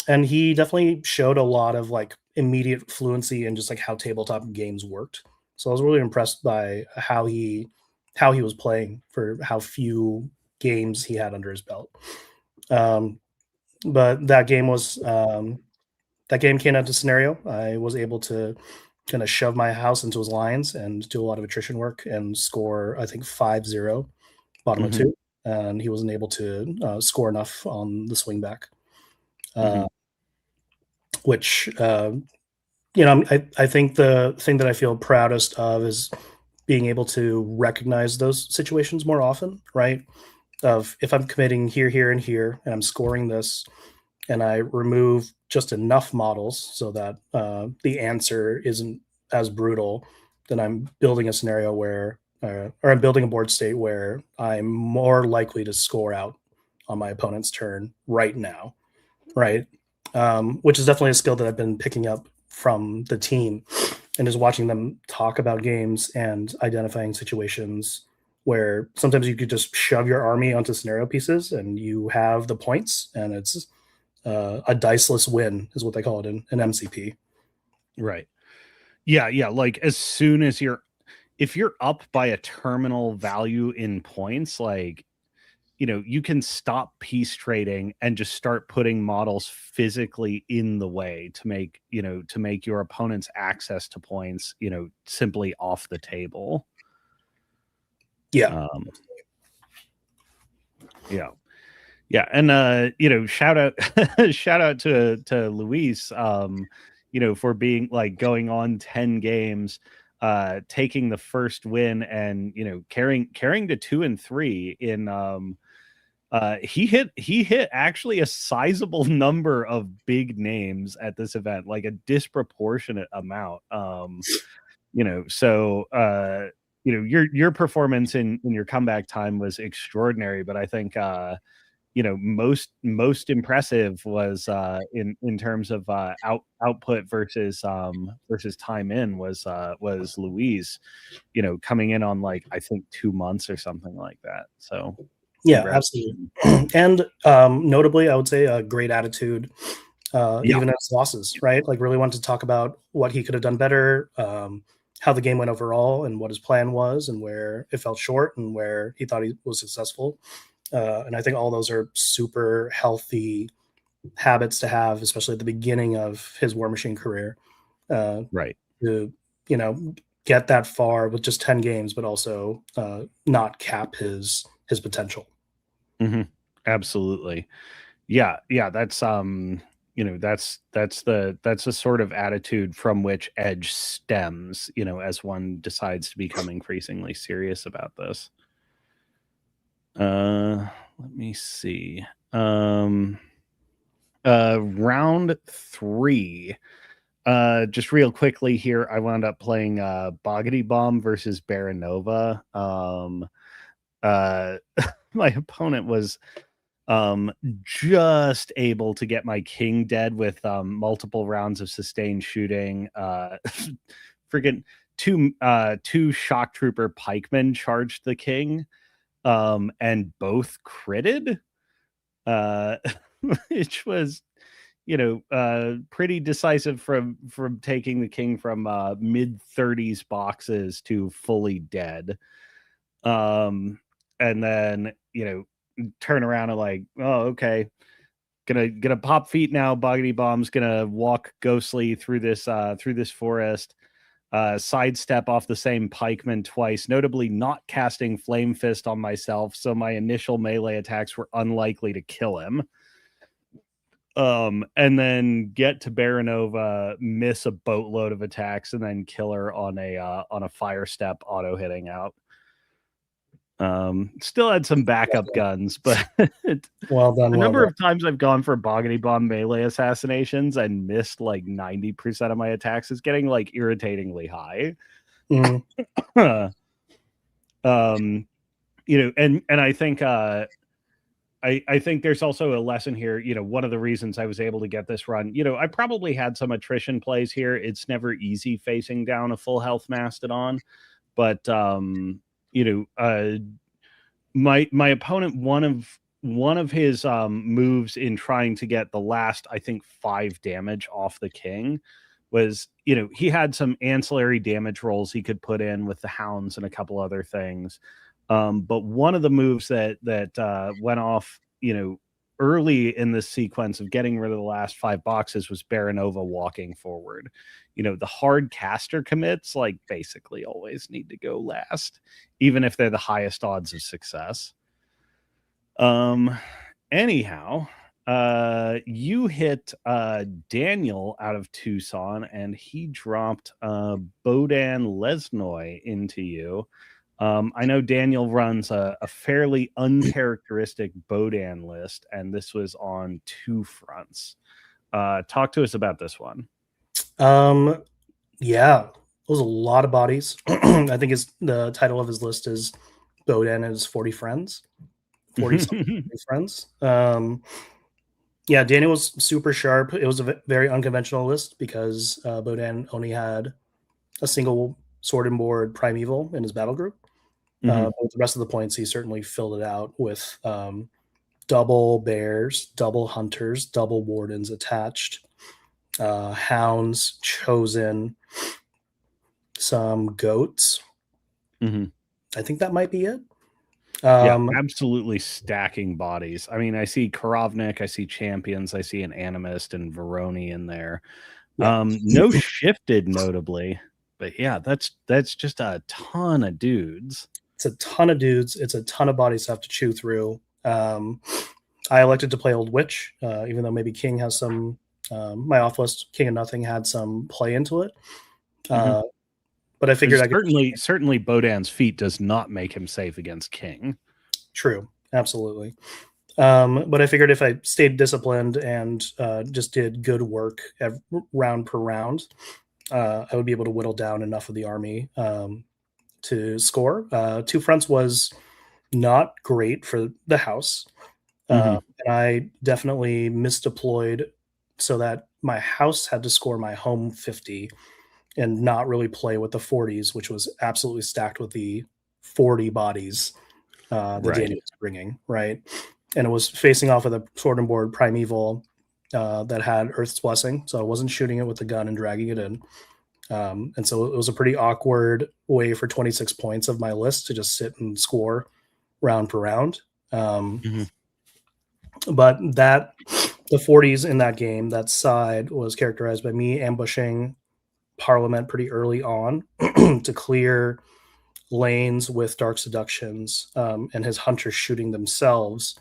and he definitely showed a lot of like immediate fluency in just like how tabletop games worked. So I was really impressed by how he was playing for how few games he had under his belt. Um, but that game came out to scenario. I was able to kind of shove my house into his lines and do a lot of attrition work and score, I think, 5-0 bottom of Mhm, two. And he wasn't able to score enough on the swing back, uh, mhm, which I think the thing that I feel proudest of is being able to recognize those situations more often, right? Of if I'm committing here, here, and here, and I'm scoring this, and I remove just enough models so that the answer isn't as brutal, then I'm building a scenario where, or I'm building a board state where I'm more likely to score out on my opponent's turn right now, right? Which is definitely a skill that I've been picking up from the team and is watching them talk about games and identifying situations where sometimes you could just shove your army onto scenario pieces and you have the points and it's a diceless win is what they call it in an MCP. right. Yeah, yeah, like, as soon as if you're up by a terminal value in points, like, you can stop piece trading and just start putting models physically in the way to make your opponent's access to points, simply off the table. Yeah, Um, yeah. Yeah, and shout out shout out to Luis, for being like going on 10 games, taking the first win, and carrying to 2 and 3 in He hit actually a sizable number of big names at this event, like a disproportionate amount. So your performance in your comeback time was extraordinary, but I think most impressive was in terms of output versus time in was Louise, coming in on like I think 2 months or something like that. So Yeah, congrats. absolutely. And notably, I would say a great attitude, Yeah, even as losses, right? Like, really wanted to talk about what he could have done better, how the game went overall, and what his plan was, and where it fell short, and where he thought he was successful. And I think all those are super healthy habits to have, especially at the beginning of his War Machine career, uh, right. to get that far with just 10 games, but also not cap his potential. Hmm. Absolutely. Yeah, yeah, that's the sort of attitude from which Edge stems, as one decides to become increasingly serious about this. Let me see. Round 3. Just real quickly here, I wound up playing Boggity Bomb versus Baranova. Uh my opponent was just able to get my king dead with multiple rounds of sustained shooting. Freaking two shock trooper pikemen charged the king, and both critted, uh which was pretty decisive from taking the king from mid 30s boxes to fully dead. And then turn around and like, oh, okay, gonna pop feet now. Boggity Bomb's gonna walk ghostly through this forest, sidestep off the same pikeman twice, notably not casting Flame Fist on myself, so my initial melee attacks were unlikely to kill him. And then get to Baranova, miss a boatload of attacks, and then kill her on a fire step auto hitting out. Still had some backup guns, but Well done, the well number done. of times I've gone for Boggity Bomb melee assassinations and missed like 90% of my attacks is getting like irritatingly high. Mm, And I think I think there's also a lesson here. One of the reasons I was able to get this run, I probably had some attrition plays here. It's never easy facing down a full health mastodon, but my opponent, one of his moves in trying to get the last, I think, 5 damage off the king was, he had some ancillary damage rolls he could put in with the hounds and a couple other things. But one of the moves that went off, early in this sequence of getting rid of the last 5 boxes was Baranova walking forward. The hard caster commits like basically always need to go last, even if they're the highest odds of success. Anyhow, you hit Daniel out of Tucson, and he dropped Bodan Lesnoy into you. I know Daniel runs a fairly uncharacteristic Bodan list, and this was on 2 fronts. Talk to us about this one. yeah, it was a lot of bodies. I think the title of his list is Bodan and his 40 friends. 40 something friends. Yeah, Daniel was super sharp. It was a very unconventional list because Bodan only had a single sword and board primeval in his battle group. But with the rest of the points, he certainly filled it out with double bears, double hunters, double wardens attached, hounds chosen, some goats. Mm-hmm. I think that might be it. Yeah, absolutely stacking bodies. I mean, I see Karovnik, I see Champions, I see an Animist and Veroni in there. Yeah. No shifted notably, but yeah, that's just a ton of dudes. It's a ton of dudes. It's a ton of body stuff to chew through. I elected to play Old Witch, even though maybe King has some. My off list, King of Nothing, had some play into it. Mhm. But I figured I could. Certainly Bodan's feat does not make him safe against King. True, absolutely. But I figured if I stayed disciplined and just did good work round per round, I would be able to whittle down enough of the army to score. Two fronts was not great for the house. Hmm. And I definitely misdeployed so that my house had to score my home 50 and not really play with the 40s, which was absolutely stacked with the 40 bodies that Right. Daniel was bringing, right? And it was facing off with a sword and board primeval that had Earth's Blessing, so I wasn't shooting it with the gun and dragging it in. And so it was a pretty awkward way for 26 points of my list to just sit and score round per round. Um, Hmm. but that the 40s in that game, that side was characterized by me ambushing Parliament pretty early on to clear lanes with dark seductions, and his hunters shooting themselves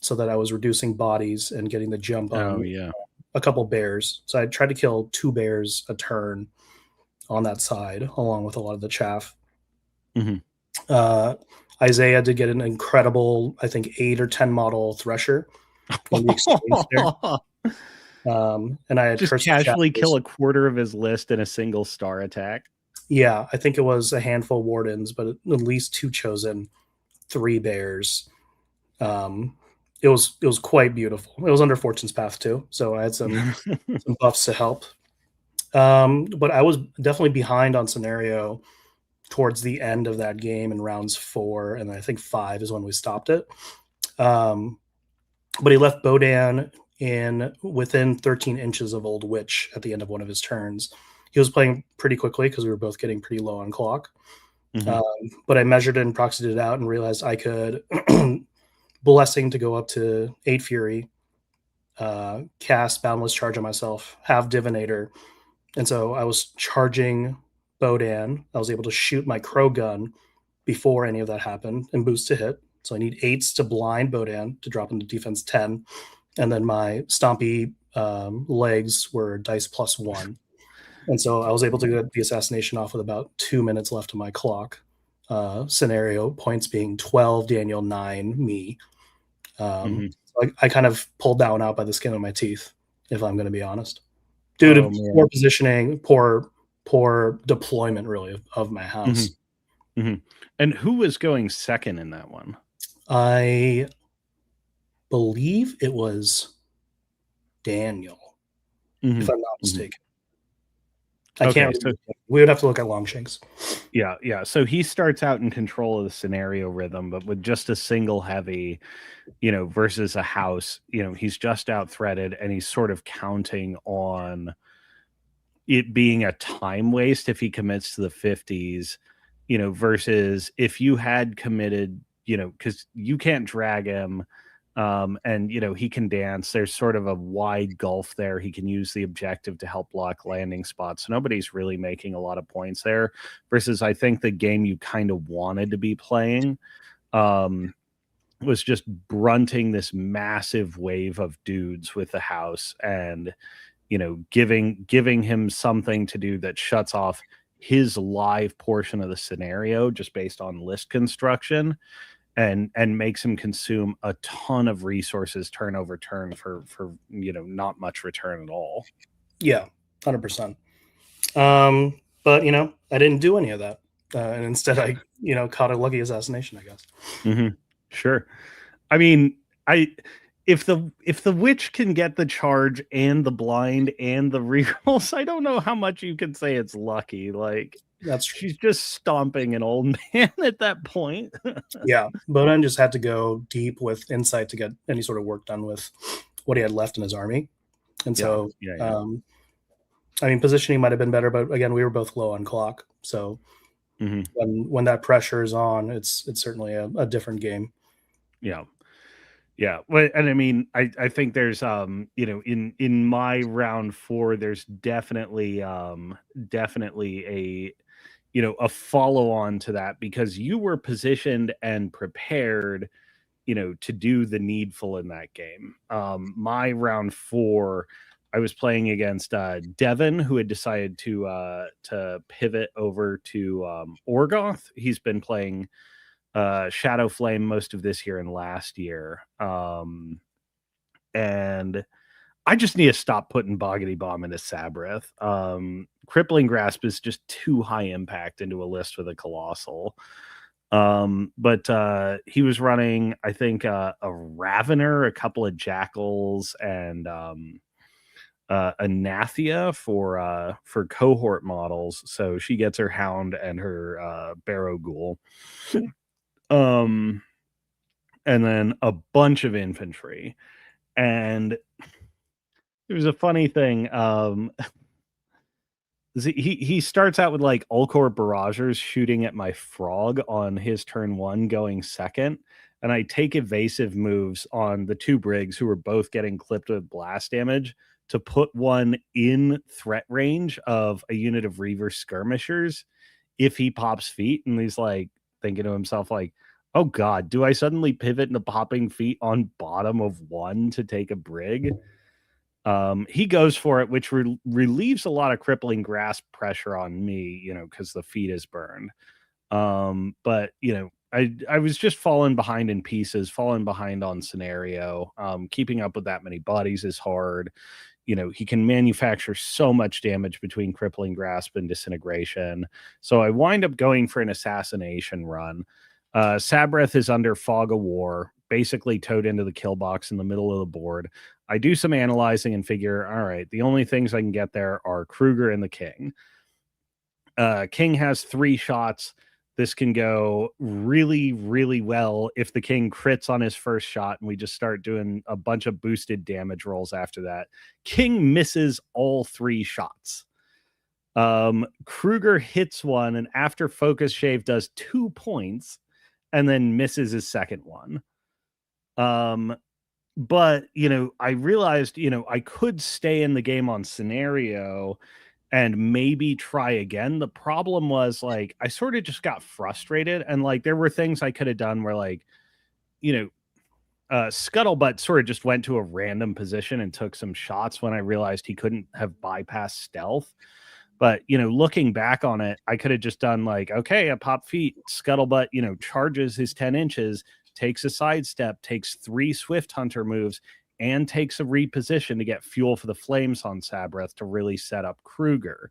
so that I was reducing bodies and getting the jump Oh on yeah. a couple bears. So I tried to kill 2 bears a turn on that side, along with a lot of the chaff. Hmm. Uh, Isaiah did get an incredible, I think, 8 or 10 model thresher in the extremes there. And I had Just Curse of casually kill Shadows. a quarter of his list in a single star attack. Yeah, I think it was a handful of wardens, but at least 2 chosen, 3 bears. Um, it was quite beautiful. It was under Fortune's Path too, so I had some buffs to help. But I was definitely behind on scenario towards the end of that game in rounds 4, and I think 5 is when we stopped it. Um, but he left Bodan in within 13 inches of Old Witch at the end of one of his turns. He was playing pretty quickly because we were both getting pretty low on clock. Hmm. Um, but I measured and proxied it out and realized I could blessing to go up to 8 Fury, cast Boundless Charge on myself, have Divinator, and so I was charging Bodan. I was able to shoot my Crow gun before any of that happened and boost to hit. So I need 8s to blind Bodan to drop into defense 10. And then my Stompy legs were dice +1. And so I was able to Right. get the assassination off with about 2 minutes left on my clock. Scenario points being 12, Daniel, 9, me. Hmm. So I kind of pulled that one out by the skin of my teeth, if I'm going to be honest, due Oh to poor man. positioning, poor deployment, really, of my Hmm. house. Hmm. And who was going second in that one? I believe it was Daniel, Hmm. if I'm not Hmm. mistaken. I Okay, can't so remember. We would have to look at Longshanks. yeah, yeah. So he starts out in control of the scenario rhythm, but with just a single heavy, versus a house, he's just out threaded and he's sort of counting on it being a time waste if he commits to the 50s, versus if you had committed, because you can't drag him. And he can dance. There's sort of a wide gulf there. He can use the objective to help block landing spots. Nobody's really making a lot of points there. Versus, I think the game you kind of wanted to be playing um, was just brunting this massive wave of dudes with the house and giving him something to do that shuts off his live portion of the scenario just based on list construction and makes him consume a ton of resources turn over turn for not much return at all. Yeah, 100%. But I didn't do any of that, and instead I caught a lucky assassination, I guess. Hmm. Sure. I mean, I if the witch can get the charge and the blind and the regals, I don't know how much you can say it's lucky. Like That's true. she's just stomping an old man at that point. Yeah, Bonan just had to go deep with insight to get any sort of work done with what he had left in his army, and Yeah, so yeah, yeah. I mean, positioning might have been better, but again, we were both low on clock, so Hmm. when that pressure is on, it's certainly a different game. Yeah. Yeah, well, and I mean, I think there's in my round 4, there's definitely a follow on to that because you were positioned and prepared, to do the needful in that game. My round 4, I was playing against Devin, who had decided to pivot over to Orgoth. He's been playing Shadow Flame most of this year and last year. And I just need to stop putting Boggity Bomb into Sabrith. Crippling Grasp is just too high impact into a list with a Colossal. But he was running, I think, a Ravener, a couple of Jackals, and a Nathia for cohort models. So she gets her Hound and her Barrow Ghoul. Um, and then a bunch of infantry. And it was a funny thing. He starts out with like Ulcor Barragers shooting at my frog on his turn 1 going second, and I take evasive moves on the 2 Briggs who were both getting clipped with blast damage to put one in threat range of a unit of Reaver skirmishers if he pops feet. And he's like thinking to himself like, oh god, do I suddenly pivot into popping feet on bottom of 1 to take a Brig? He goes for it, which relieves a lot of crippling grasp pressure on me, because the feet is burned. But I was just falling behind in pieces, falling behind on scenario. Keeping up with that many bodies is hard. He can manufacture so much damage between crippling grasp and disintegration. So I wind up going for an assassination run. Sabrith is under Fog of War, basically towed into the kill box in the middle of the board. I do some analyzing and figure, all right, the only things I can get there are Kruger and the King. King has 3 shots. This can go really, really well if the King crits on his first shot and we just start doing a bunch of boosted damage rolls after that. King misses all 3 shots. Kruger hits one and after Focus Shave does 2 points and then misses his second one. But I realized I could stay in the game on scenario and maybe try again. The problem was like I sort of just got frustrated, and like there were things I could have done where like Scuttlebutt sort of just went to a random position and took some shots when I realized he couldn't have bypassed stealth. But looking back on it, I could have just done like, okay, a pop feet, Scuttlebutt, charges his 10 inches, takes a sidestep, takes 3 Swift Hunter moves, and takes a reposition to get fuel for the flames on Sabrith to really set up Kruger.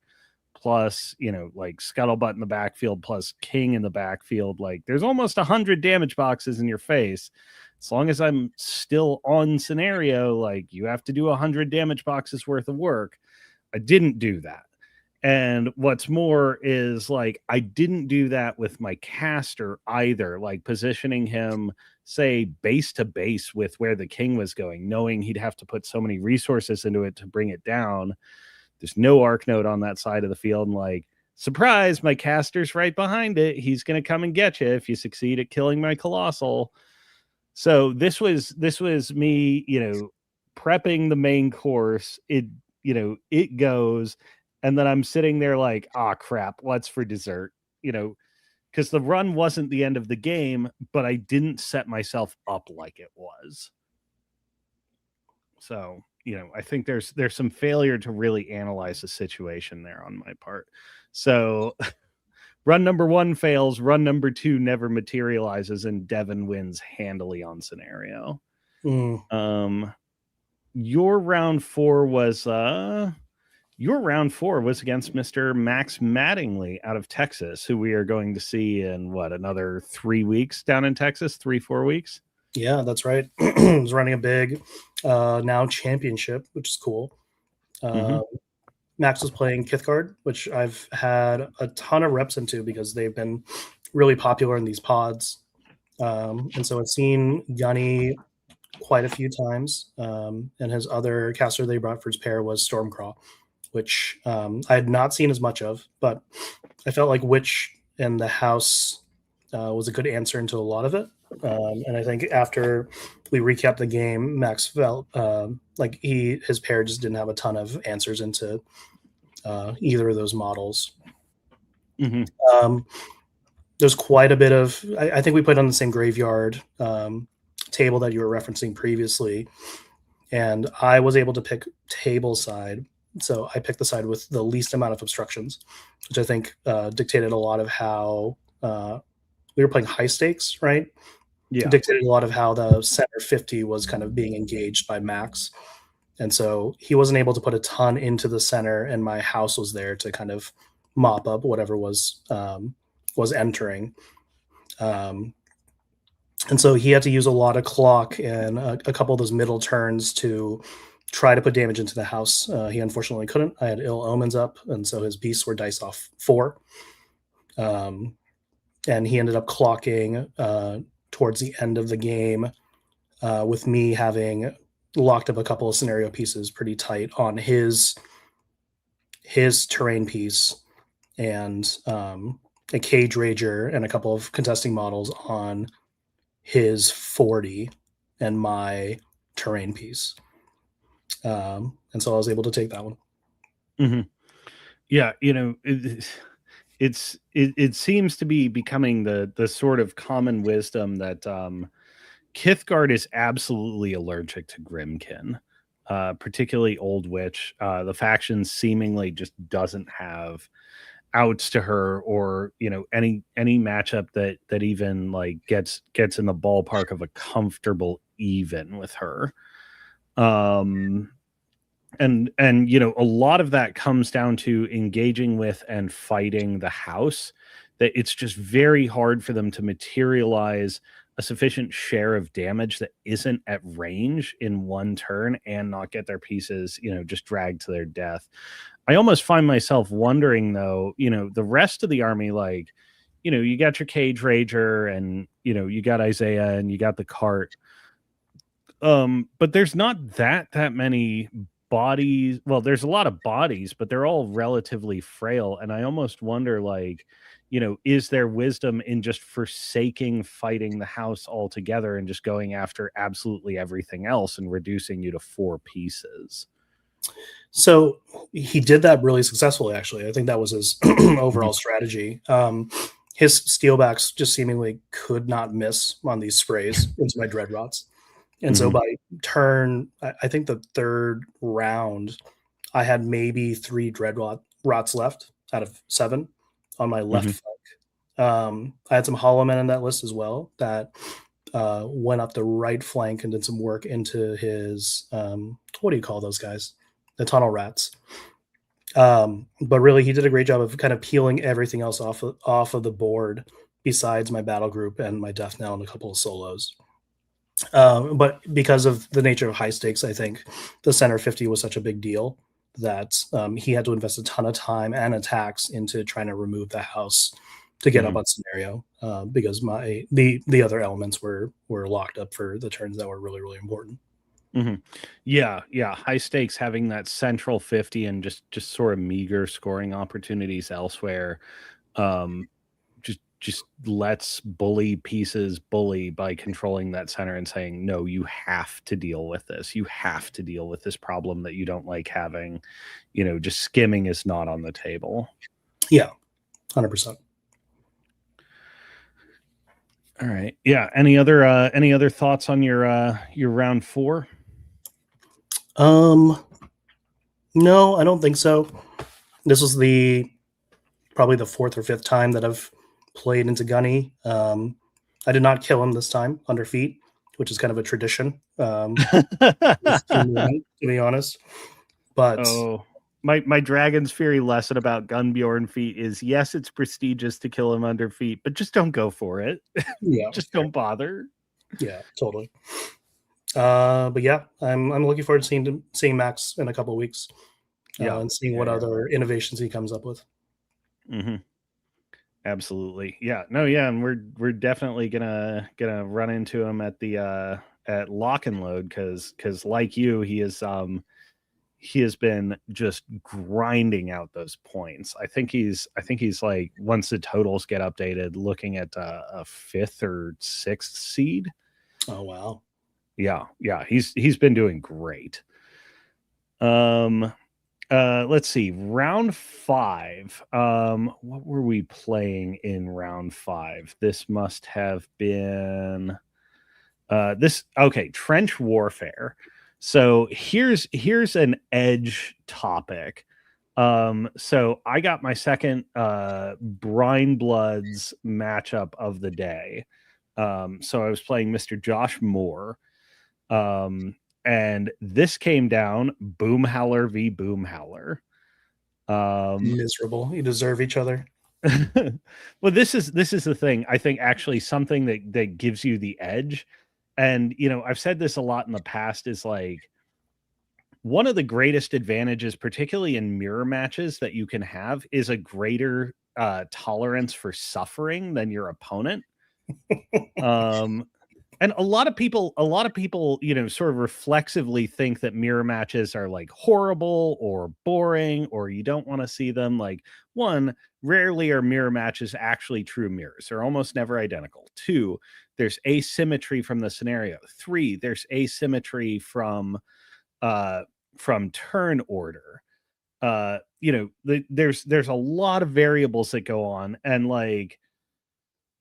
Plus, like Scuttlebutt in the backfield, plus King in the backfield. Like, there's almost 100 damage boxes in your face. As long as I'm still on scenario, like, you have to do 100 damage boxes worth of work. I didn't do that. And what's more is like I didn't do that with my caster either, like positioning him, say, base to base with where the King was going, knowing he'd have to put so many resources into it to bring it down. There's no arc node on that side of the field. And like, surprise, my caster's right behind it. He's going to come and get you if you succeed at killing my Colossal. So this was me, prepping the main course. It goes. And then I'm sitting there like, crap, what's for dessert? Because the run wasn't the end of the game, but I didn't set myself up like it was. So, I think there's some failure to really analyze the situation there on my part. So run number 1 fails, run number 2 never materializes, and Devin wins handily on scenario. Your round 4 was against Mr. Max Mattingly out of Texas, who we are going to see in another 3 weeks down in Texas, 3-4 weeks. Yeah, that's right. He's running a big now championship, which is cool. Max was playing Kithgard, which I've had a ton of reps into because they've been really popular in these pods. And so I've seen Gunny quite a few times. And his other caster they brought for his pair was Stormcraw, which I had not seen as much of, but I felt like Witch in the house was a good answer into a lot of it. And I think after we recapped the game, Max felt like his pair just didn't have a ton of answers into either of those models. There's quite a bit of, I think we played on the same graveyard table that you were referencing previously, and I was able to pick table side. So I picked the side with the least amount of obstructions, which I think dictated a lot of how we were playing high stakes, right? Yeah. Dictated a lot of how the center 50 was kind of being engaged by Max. And so he wasn't able to put a ton into the center, and my house was there to kind of mop up whatever was entering. Um, and so he had to use a lot of clock and a couple of those middle turns to try to put damage into the house. He unfortunately couldn't. I had ill omens up, and so his beasts were dice off 4. Um, and he ended up clocking towards the end of the game with me having locked up a couple of scenario pieces pretty tight on his terrain piece, and a cage rager and a couple of contesting models on his 40 and my terrain piece. And so I was able to take that one. Hmm. Yeah, it seems to be becoming the sort of common wisdom that Kithgard is absolutely allergic to Grimkin, particularly Old Witch. The faction seemingly just doesn't have outs to her, or any matchup that even like gets in the ballpark of a comfortable even with her. Um, and a lot of that comes down to engaging with and fighting the house, that it's just very hard for them to materialize a sufficient share of damage that isn't at range in one turn and not get their pieces just dragged to their death. I almost find myself wondering, though, the rest of the army, like, you got your cage rager, and you got Isaiah, and you got the cart. But there's not that many bodies. Well, there's a lot of bodies, but they're all relatively frail. And I almost wonder, like, is there wisdom in just forsaking fighting the house altogether and just going after absolutely everything else and reducing you to 4 pieces? So he did that really successfully, actually. I think that was his Mhm, overall strategy. His steelbacks just seemingly could not miss on these sprays into my dreadrots. And so mhm, by turn, I think the third round, I had maybe 3 rots left out of 7 on my left mhm. flank. I had some hollow men in that list as well that went up the right flank and did some work into his what do you call those guys? The tunnel rats. But really, he did a great job of kind of peeling everything else off of the board, besides my battle group and my death knell and a couple of solos. But because of the nature of high stakes, I think the center 50 was such a big deal that he had to invest a ton of time and attacks into trying to remove the house to get up Mhm, on scenario, because the other elements were locked up for the turns that were really really important. mhm. Yeah, yeah, high stakes, having that central 50 and just sort of meager scoring opportunities elsewhere, um, just lets bully pieces bully by controlling that center and saying, "No, you have to deal with this. You have to deal with this problem that you don't like having." Just skimming is not on the table. Yeah, 100%. All right. Yeah, any other thoughts on your round 4? Um, no, I don't think so. This was the probably the fourth or fifth time that I've played into Gunny. I did not kill him this time under feet, which is kind of a tradition. This team run, to be honest. But Oh, my Dragon's Fury lesson about Gunbjorn feat is, yes, it's prestigious to kill him under feet, but just don't go for it. yeah, Just fair. don't bother. Yeah, totally. But yeah, I'm looking forward to seeing Max in a couple of weeks, Yeah. and seeing Yeah, what yeah. other innovations he comes up with. Mhm. Absolutely. Yeah. No, yeah, and we're definitely gonna run into him at the at Lock and Load, because like you, he has been just grinding out those points. I think he's like, once the totals get updated, looking at a 5th or 6th seed. Oh wow. Yeah, yeah, he's been doing great. Um let's see, round 5. What were we playing in round 5? This must have been this okay, trench warfare. So here's an edge topic. So I got my second Brine Bloods matchup of the day. So I was playing Mr. Josh Moore. Um, and this came down Boomhowler v. Boomhowler. Miserable. You deserve each other. Well, this is the thing. I think actually something that gives you the edge. And I've said this a lot in the past, is like one of the greatest advantages, particularly in mirror matches, that you can have is a greater tolerance for suffering than your opponent. Um, and a lot of people, sort of reflexively think that mirror matches are like horrible or boring, or you don't want to see them. Like, one, rarely are mirror matches actually true mirrors. They're almost never identical. Two, there's asymmetry from the scenario. Three, there's asymmetry uh from turn order. There's a lot of variables that go on, and like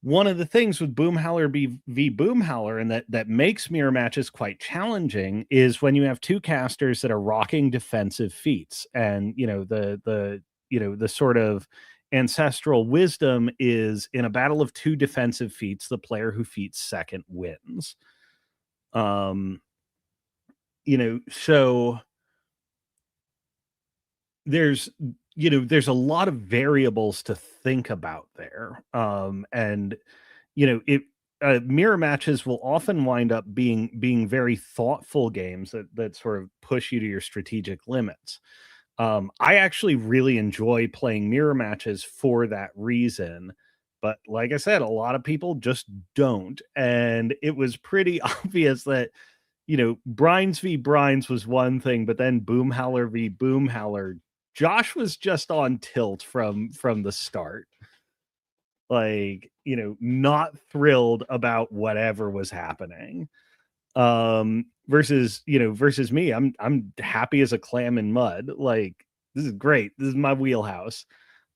one of the things with Boomhowler v Boomhowler, and that makes mirror matches quite challenging, is when you have two casters that are rocking defensive feats. And the sort of ancestral wisdom is, in a battle of two defensive feats, the player who feats second wins. um so there's there's a lot of variables to think about there. And it mirror matches will often wind up being very thoughtful games that sort of push you to your strategic limits. I actually really enjoy playing mirror matches for that reason, but like I said, a lot of people just don't. And it was pretty obvious that Brines v. Brines was one thing, but then Boomhowler v. Boomhowler, Josh was just on tilt from the start. Like, not thrilled about whatever was happening. Versus me, I'm happy as a clam in mud. Like, this is great. This is my wheelhouse.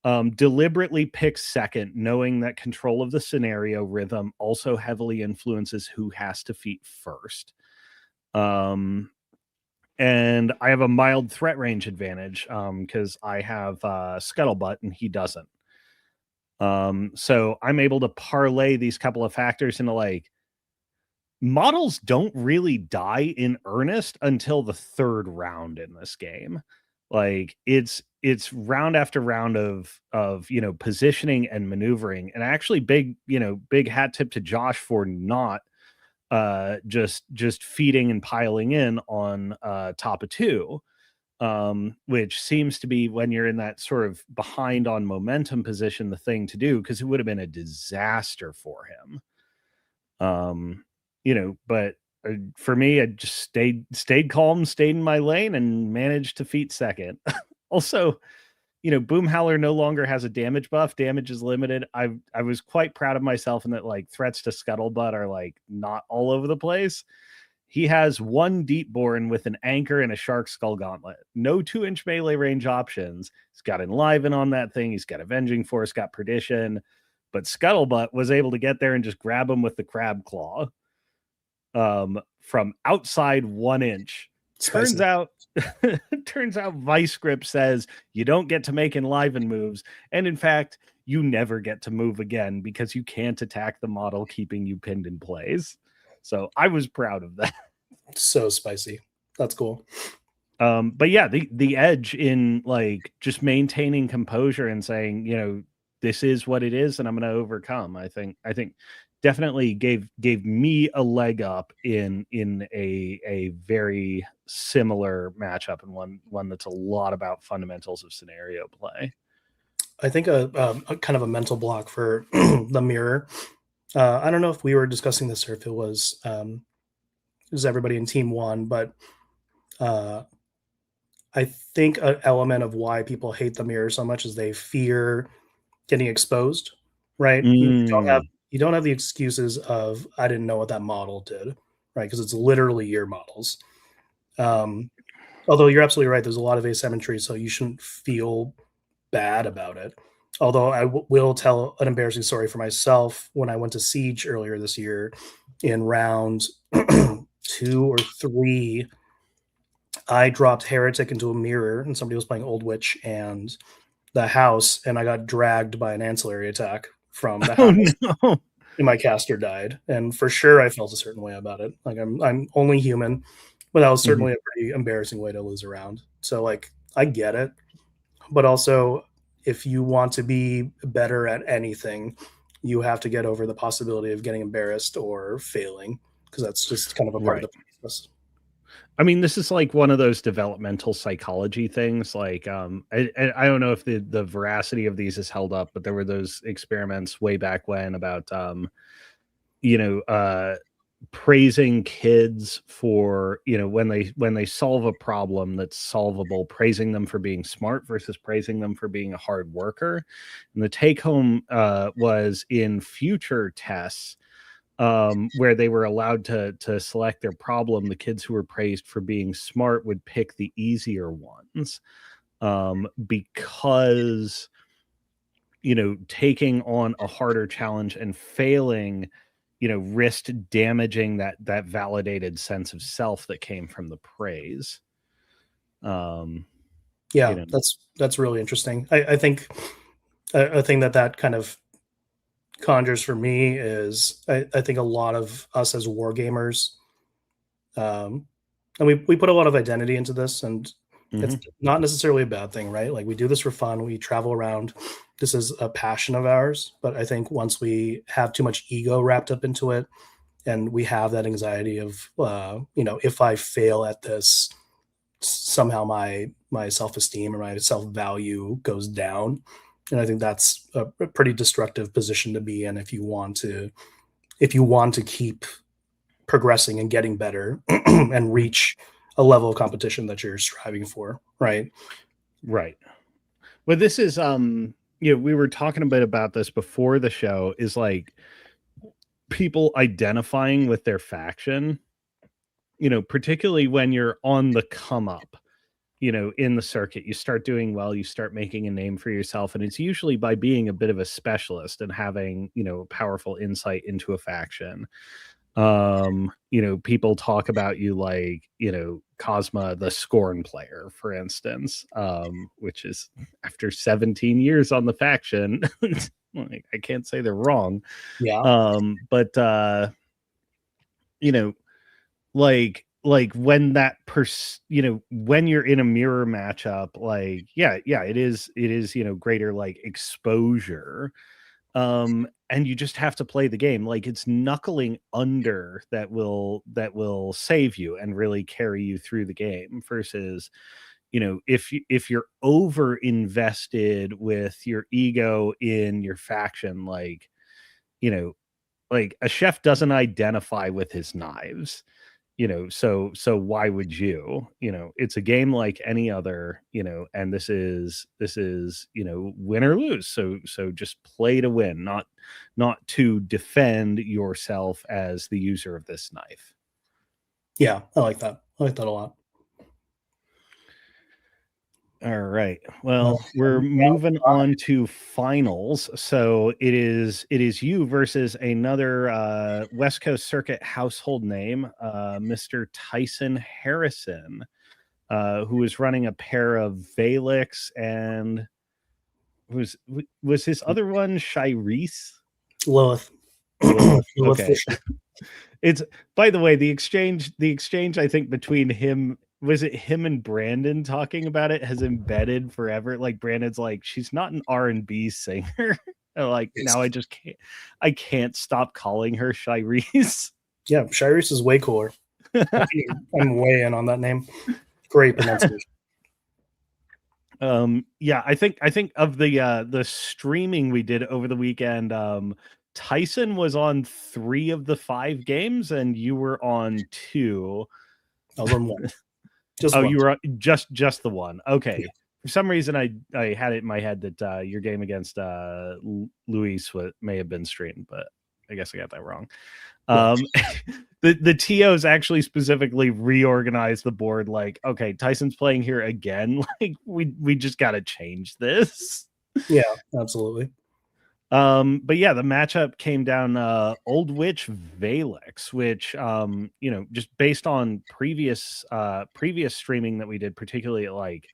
Deliberately pick second, knowing that control of the scenario rhythm also heavily influences who has to feat first. And I have a mild threat range advantage because I have Scuttlebutt and he doesn't. So I'm able to parlay these couple of factors into, like, models don't really die in earnest until the third round in this game. Like, it's round after round of positioning and maneuvering. And actually, big hat tip to Josh for not just feeding and piling in on top of two, which seems to be, when you're in that sort of behind on momentum position, the thing to do, because it would have been a disaster for him. But for me, I just stayed calm, stayed in my lane, and managed to feat second. Also, Boomhowler no longer has a damage buff. Damage is limited. I was quite proud of myself in that, like, threats to Scuttlebutt are like not all over the place. He has one Deepborn with an anchor and a shark skull gauntlet. No 2-inch melee range options. He's got Enliven on that thing. He's got Avenging Force, got Perdition. But Scuttlebutt was able to get there and just grab him with the crab claw from outside 1 inch. Spicy. Turns out Vice Grip says you don't get to make Enliven moves. And in fact, you never get to move again because you can't attack the model keeping you pinned in place. So I was proud of that. So spicy. That's cool. But yeah, the edge in, like, just maintaining composure and saying, this is what it is and I'm going to overcome. I think definitely gave me a leg up in a very similar matchup, and one that's a lot about fundamentals of scenario play. I think a kind of a mental block for the mirror. I don't know if we were discussing this or if it was everybody in team one, but I think an element of why people hate the mirror so much is they fear getting exposed, right? Mm. You don't have the excuses of I didn't know what that model did, right? Because it's literally your models. Although you're absolutely right, there's a lot of asymmetry, so you shouldn't feel bad about it. Although I will tell an embarrassing story for myself. When I went to Siege earlier this year, in round 2 or 3, I dropped Heretic into a mirror, and somebody was playing Old Witch and the house, and I got dragged by an ancillary attack from the Oh house, no. and my caster died. And for sure, I felt a certain way about it. Like I'm only human, but that was Mhm. certainly a pretty embarrassing way to lose a round. So like I get it, but also if you want to be better at anything, you have to get over the possibility of getting embarrassed or failing because that's just kind of a part of Right. the process. I mean, this is like one of those developmental psychology things. Like, I don't know if the veracity of these is held up, but there were those experiments way back when about, you know, praising kids for, when they solve a problem that's solvable, praising them for being smart versus praising them for being a hard worker. And the take home was in future tests where they were allowed to select their problem, the kids who were praised for being smart would pick the easier ones, because taking on a harder challenge and failing risked damaging that validated sense of self that came from the praise. um you Yeah, know that's really interesting. I think a thing that kind of conjures for me is I think a lot of us as war gamers, um, and we put a lot of identity into this, and it's mhm, not necessarily a bad thing, right? Like we do this for fun, we travel around. This is a passion of ours, but I think once we have too much ego wrapped up into it, and we have that anxiety of, if I fail at this, somehow my self esteem or my self value goes down, and I think that's a pretty destructive position to be in if you want to keep progressing and getting better and mhm. reach a level of competition that you're striving for, right? Right. Well, this is we were talking a bit about this before the show, is like people identifying with their faction, particularly when you're on the come up, in the circuit. You start doing well, you start making a name for yourself, and it's usually by being a bit of a specialist and having, powerful insight into a faction. People talk about you like, Kosma, the Scorn player, for instance, which is after 17 years on the faction. Like, I can't say they're wrong. Yeah, But you know, like when when you're in a mirror matchup, like, yeah, it is, greater like exposure, and you just have to play the game. Like, it's knuckling under that will save you and really carry you through the game, versus if you're over invested with your ego in your faction, you know like a chef doesn't identify with his knives. So why would you? It's a game like any other, and this is win or lose. So just play to win, not to defend yourself as the user of this knife. yeah, I like that a lot. All right. uh, Well, we're round moving on to finals. So it is you versus another West Coast Circuit household name, Mr. Tyson Harrison, who was running a pair of Valix, and was his other one Shirese? Lilith. Lilith. Lilith Okay. Fisher. It's, by the way, the exchange I think between him, was it him and Brandon talking about it, has embedded forever. Like, Brandon's like, she's not an R&B singer. And like, now I can't stop calling her Shirese. Yeah, Shirese is way cooler. I'm way in on that name. Great pronunciation. Yeah, I think of the streaming we did over the weekend, Tyson was on 3 of the 5 games and you were on 2. I was on one, just Oh, one. you were just the one. Yeah, Okay. For some reason I had it in my head that your game against Luis may have been streamed, but I guess I got that wrong. yeah, Um the TOs actually specifically reorganized the board, like, okay, Tyson's playing here again. Like, we just got to change this. yeah, absolutely. But yeah, the matchup came down Old Witch Valix, which just based on previous streaming that we did, particularly at like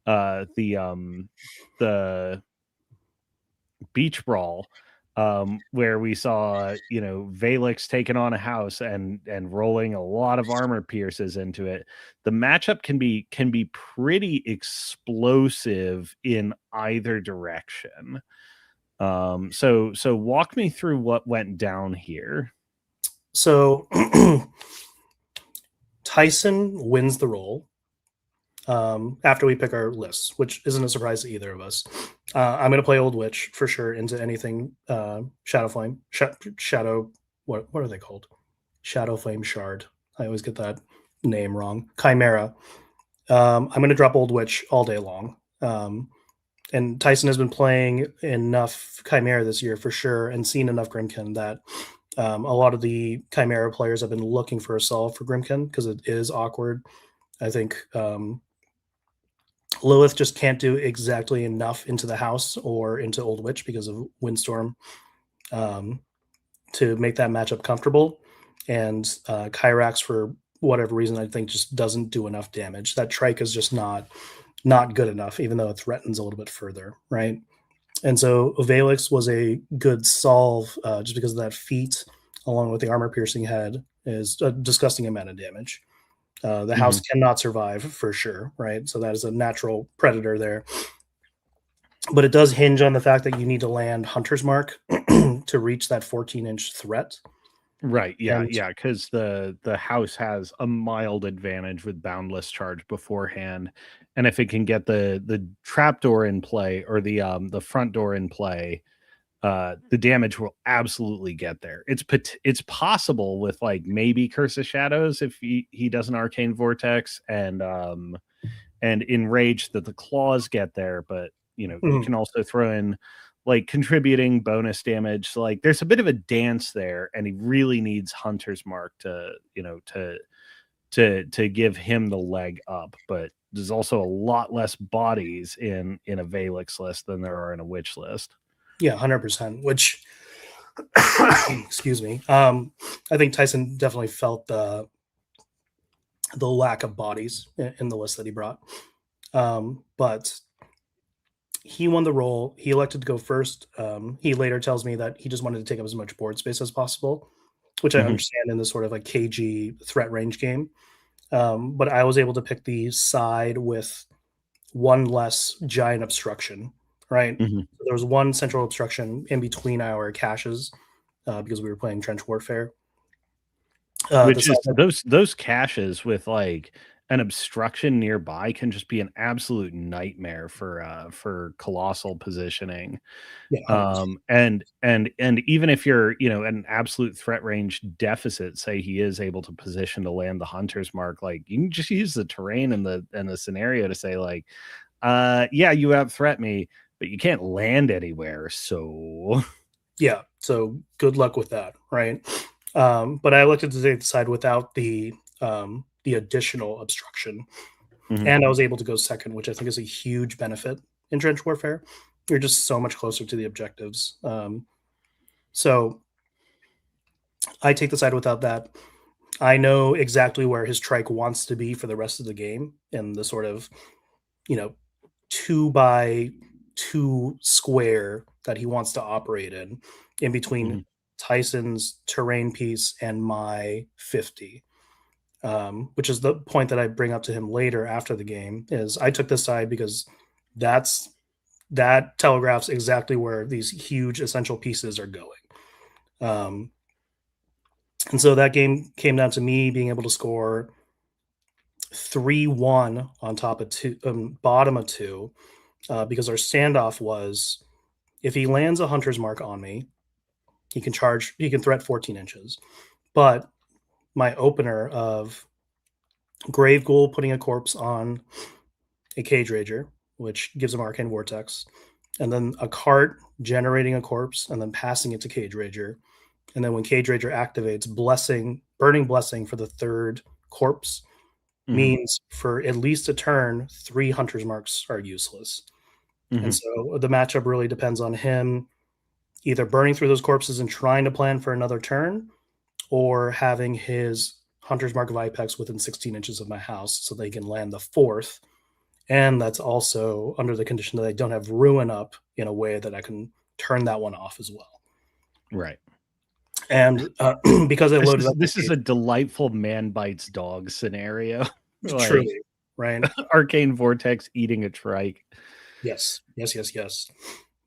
the beach brawl, where we saw Valix taking on a house and rolling a lot of armor pierces into it. The matchup can be pretty explosive in either direction. So walk me through what went down here. So Tyson wins the roll after we pick our lists, which isn't a surprise to either of us. I'm going to play Old Witch for sure into anything Shadow Flame, Shadow. What are they called? Shadow Flame Shard. I always get that name wrong. Chimera. I'm going to drop Old Witch all day long. And Tyson has been playing enough Chimera this year for sure, and seen enough Grimkin that a lot of the Chimera players have been looking for a solve for Grimkin because it is awkward. I think Lilith just can't do exactly enough into the house or into Old Witch because of Windstorm to make that matchup comfortable. And Kyrax, for whatever reason, I think just doesn't do enough damage. That trike is just not good enough, even though it threatens a little bit further, right? And so Valix was a good solve just because of that feat, along with the armor piercing head, is a disgusting amount of damage. The house cannot survive for sure, right? So that is a natural predator there. But it does hinge on the fact that you need to land Hunter's Mark to reach that 14-inch threat. Right. Yeah. And Yeah. Because the house has a mild advantage with boundless charge beforehand, and if it can get the trapdoor in play or the front door in play, the damage will absolutely get there. It's possible with like maybe Curse of Shadows if he does an Arcane Vortex and Enrage that the claws get there, but you can also throw in like contributing bonus damage. So like there's a bit of a dance there, and he really needs Hunter's Mark to give him the leg up. But there's also a lot less bodies in a Valix list than there are in a Witch list. yeah, 100%, which excuse me. I think Tyson definitely felt the lack of bodies in the list that he brought. But he won the roll. He elected to go first. He later tells me that he just wanted to take up as much board space as possible, which I understand in this sort of like KG threat range game. But I was able to pick the side with one less giant obstruction, right? Mhm. There was one central obstruction in between our caches because we were playing trench warfare. The Which side is that, those caches with like an obstruction nearby can just be an absolute nightmare for colossal positioning. yeah, 100%. And even if you're an absolute threat range deficit, say he is able to position to land the Hunter's Mark, like you can just use the terrain and the scenario to say like, yeah, you out threat me, but you can't land anywhere, so Yeah, so good luck with that, right? But I elected to take the side without the additional obstruction, Mhm. and I was able to go second, which I think is a huge benefit in trench warfare. You're just so much closer to the objectives. So I take the side without that. I know exactly where his trike wants to be for the rest of the game in the sort of, you know, 2x2 square that he wants to operate in between Mhm. Tyson's terrain piece and my 50. Which is the point that I bring up to him later after the game. Is I took this side because that telegraphs exactly where these huge essential pieces are going. Um, and so that game came down to me being able to score 3-1 on top of two, bottom of two, because our standoff was if he lands a Hunter's Mark on me, he can threat 14 inches. But my opener of Grave Ghoul putting a corpse on a Cage Rager, which gives him Arcane Vortex, and then a cart generating a corpse and then passing it to Cage Rager. And then when Cage Rager activates, Burning Blessing for the third corpse Mhm. means for at least a turn, 3 Hunter's Marks are useless. And Mhm. so the matchup really depends on him either burning through those corpses and trying to plan for another turn, or having his Hunter's Mark of Apex within 16 inches of my house so they can land the fourth. And that's also under the condition that I don't have Ruin up in a way that I can turn that one off as well. Right. And because I loaded up This is a delightful man bites dog scenario. Like truly, right? Arcane Vortex eating a trike. Yes, yes, yes, yes.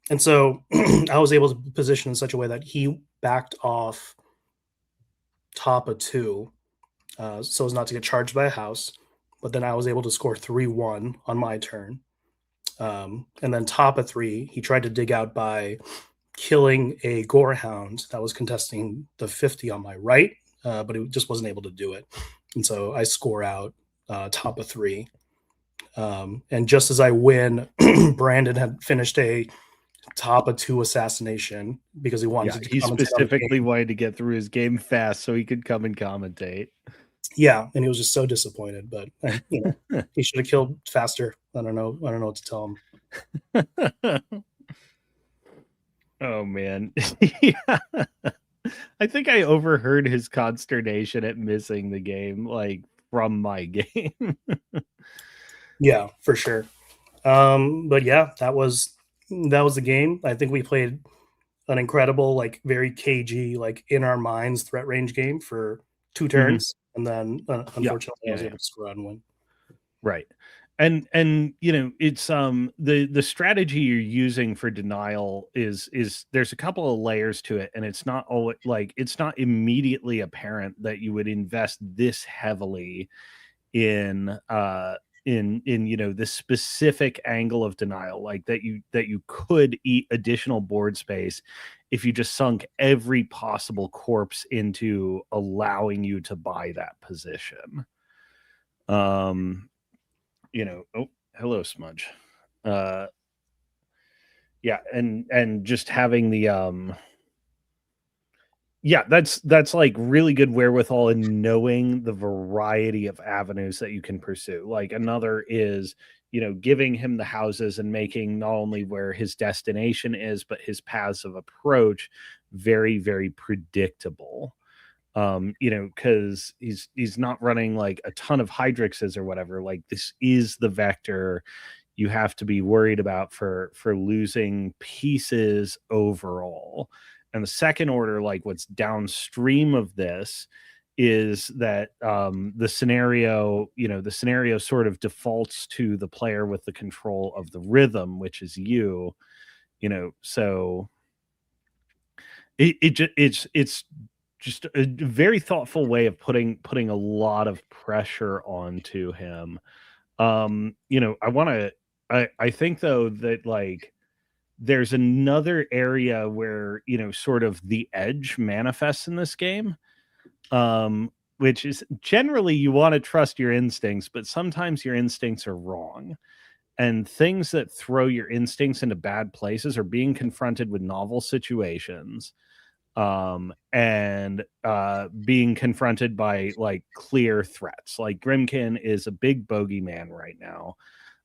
And so I was able to position in such a way that he backed off top of two, so as not to get charged by a house. But then I was able to score 3-1 on my turn. And then top of three, he tried to dig out by killing a Gorehound that was contesting the 50 on my right, but he just wasn't able to do it. And so I score out top of three. And just as I win, Brandon had finished a top of two assassination because he wanted to He commentate on the specifically game. wanted to get through his game fast so he could come and commentate. Yeah, and he was just so disappointed. But he should have killed faster. I don't know what to tell him. Oh man. Yeah. I think I overheard his consternation at missing the game, like from my game. Yeah, for sure. But yeah, that was the game. I think we played an incredible, like very cagey, like in our minds threat range game for 2 turns, and then unfortunately I was able to score out and win. Right. And it's the strategy you're using for denial is there's a couple of layers to it, and it's not always like it's not immediately apparent that you would invest this heavily in this specific angle of denial, like that you could eat additional board space if you just sunk every possible corpse into allowing you to buy that position. Oh, hello, Smudge. Yeah, and just having the yeah, that's like really good wherewithal in knowing the variety of avenues that you can pursue. Like another is, giving him the houses and making not only where his destination is, but his paths of approach very, very predictable. Because he's not running like a ton of Hydrixes or whatever. Like this is the vector you have to be worried about for losing pieces overall. And the second order, like what's downstream of this, is that the scenario sort of defaults to the player with the control of the rhythm, which is you. So it's just a very thoughtful way of putting a lot of pressure onto him. I think though that like there's another area where sort of the edge manifests in this game, which is generally you want to trust your instincts, but sometimes your instincts are wrong, and things that throw your instincts into bad places are being confronted with novel situations, and being confronted by like clear threats. Like Grimkin is a big bogeyman right now,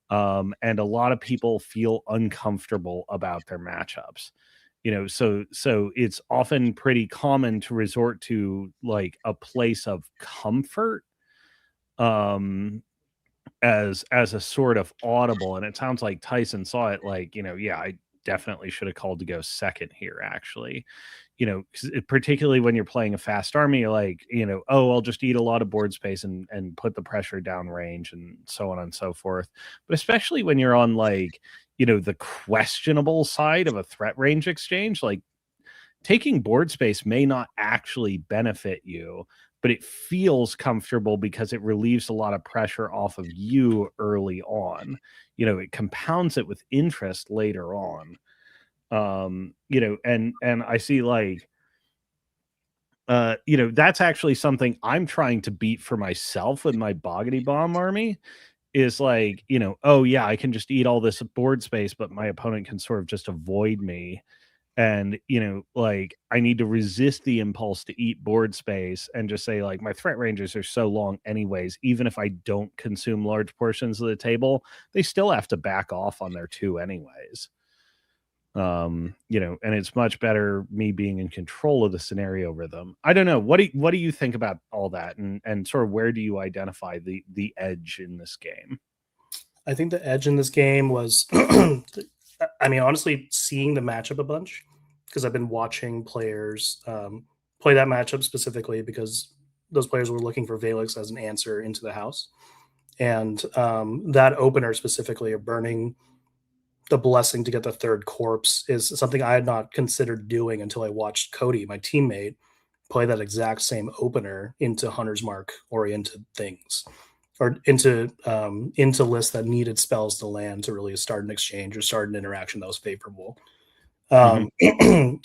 and a lot of people feel uncomfortable about their matchups. So it's often pretty common to resort to like a place of comfort, um as a sort of audible. And it sounds like Tyson saw it like, yeah, I definitely should have called to go second here, actually. Particularly when you're playing a fast army, you're like, oh, I'll just eat a lot of board space and put the pressure down range and so on and so forth. But especially when you're on like, the questionable side of a threat range exchange, like taking board space may not actually benefit you, but it feels comfortable because it relieves a lot of pressure off of you early on. It compounds it with interest later on. And I see like that's actually something I'm trying to beat for myself with my Boggity Bomb army, is like, oh yeah, I can just eat all this board space, but my opponent can sort of just avoid me. And like I need to resist the impulse to eat board space and just say like my threat ranges are so long anyways, even if I don't consume large portions of the table, they still have to back off on their two anyways. And it's much better me being in control of the scenario rhythm. I don't know. What do you think about all that, and sort of where do you identify the edge in this game? I think the edge in this game was, I mean, honestly, seeing the matchup a bunch because I've been watching players play that matchup specifically because those players were looking for Valix as an answer into the house. And that opener specifically of burning the blessing to get the third corpse is something I had not considered doing until I watched Cody, my teammate, play that exact same opener into Hunter's Mark oriented things or into lists that needed spells to land to really start an exchange or start an interaction that was favorable. Mhm,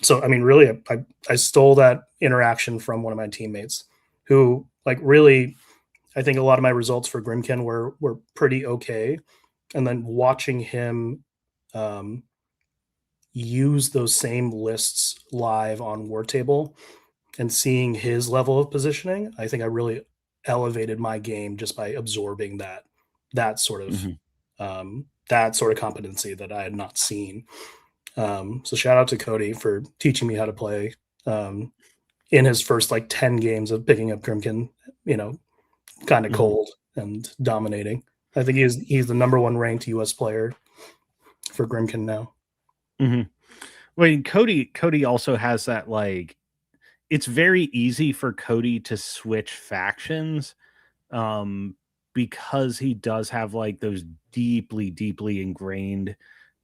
So I mean, really, I stole that interaction from one of my teammates, who like really, I think a lot of my results for Grimkin were pretty okay, and then watching him um, use those same lists live on War Table and seeing his level of positioning, I think I really elevated my game just by absorbing that sort of mhm, that sort of competency that I had not seen. So shout out to Cody for teaching me how to play in his first like 10 games of picking up Grimkin, you know, kind of mhm, cold and dominating. I think he's the number one ranked US player for Grimkin now. mhm. Well, Cody also has that, like, it's very easy for Cody to switch factions, um, because he does have, like, those deeply, deeply ingrained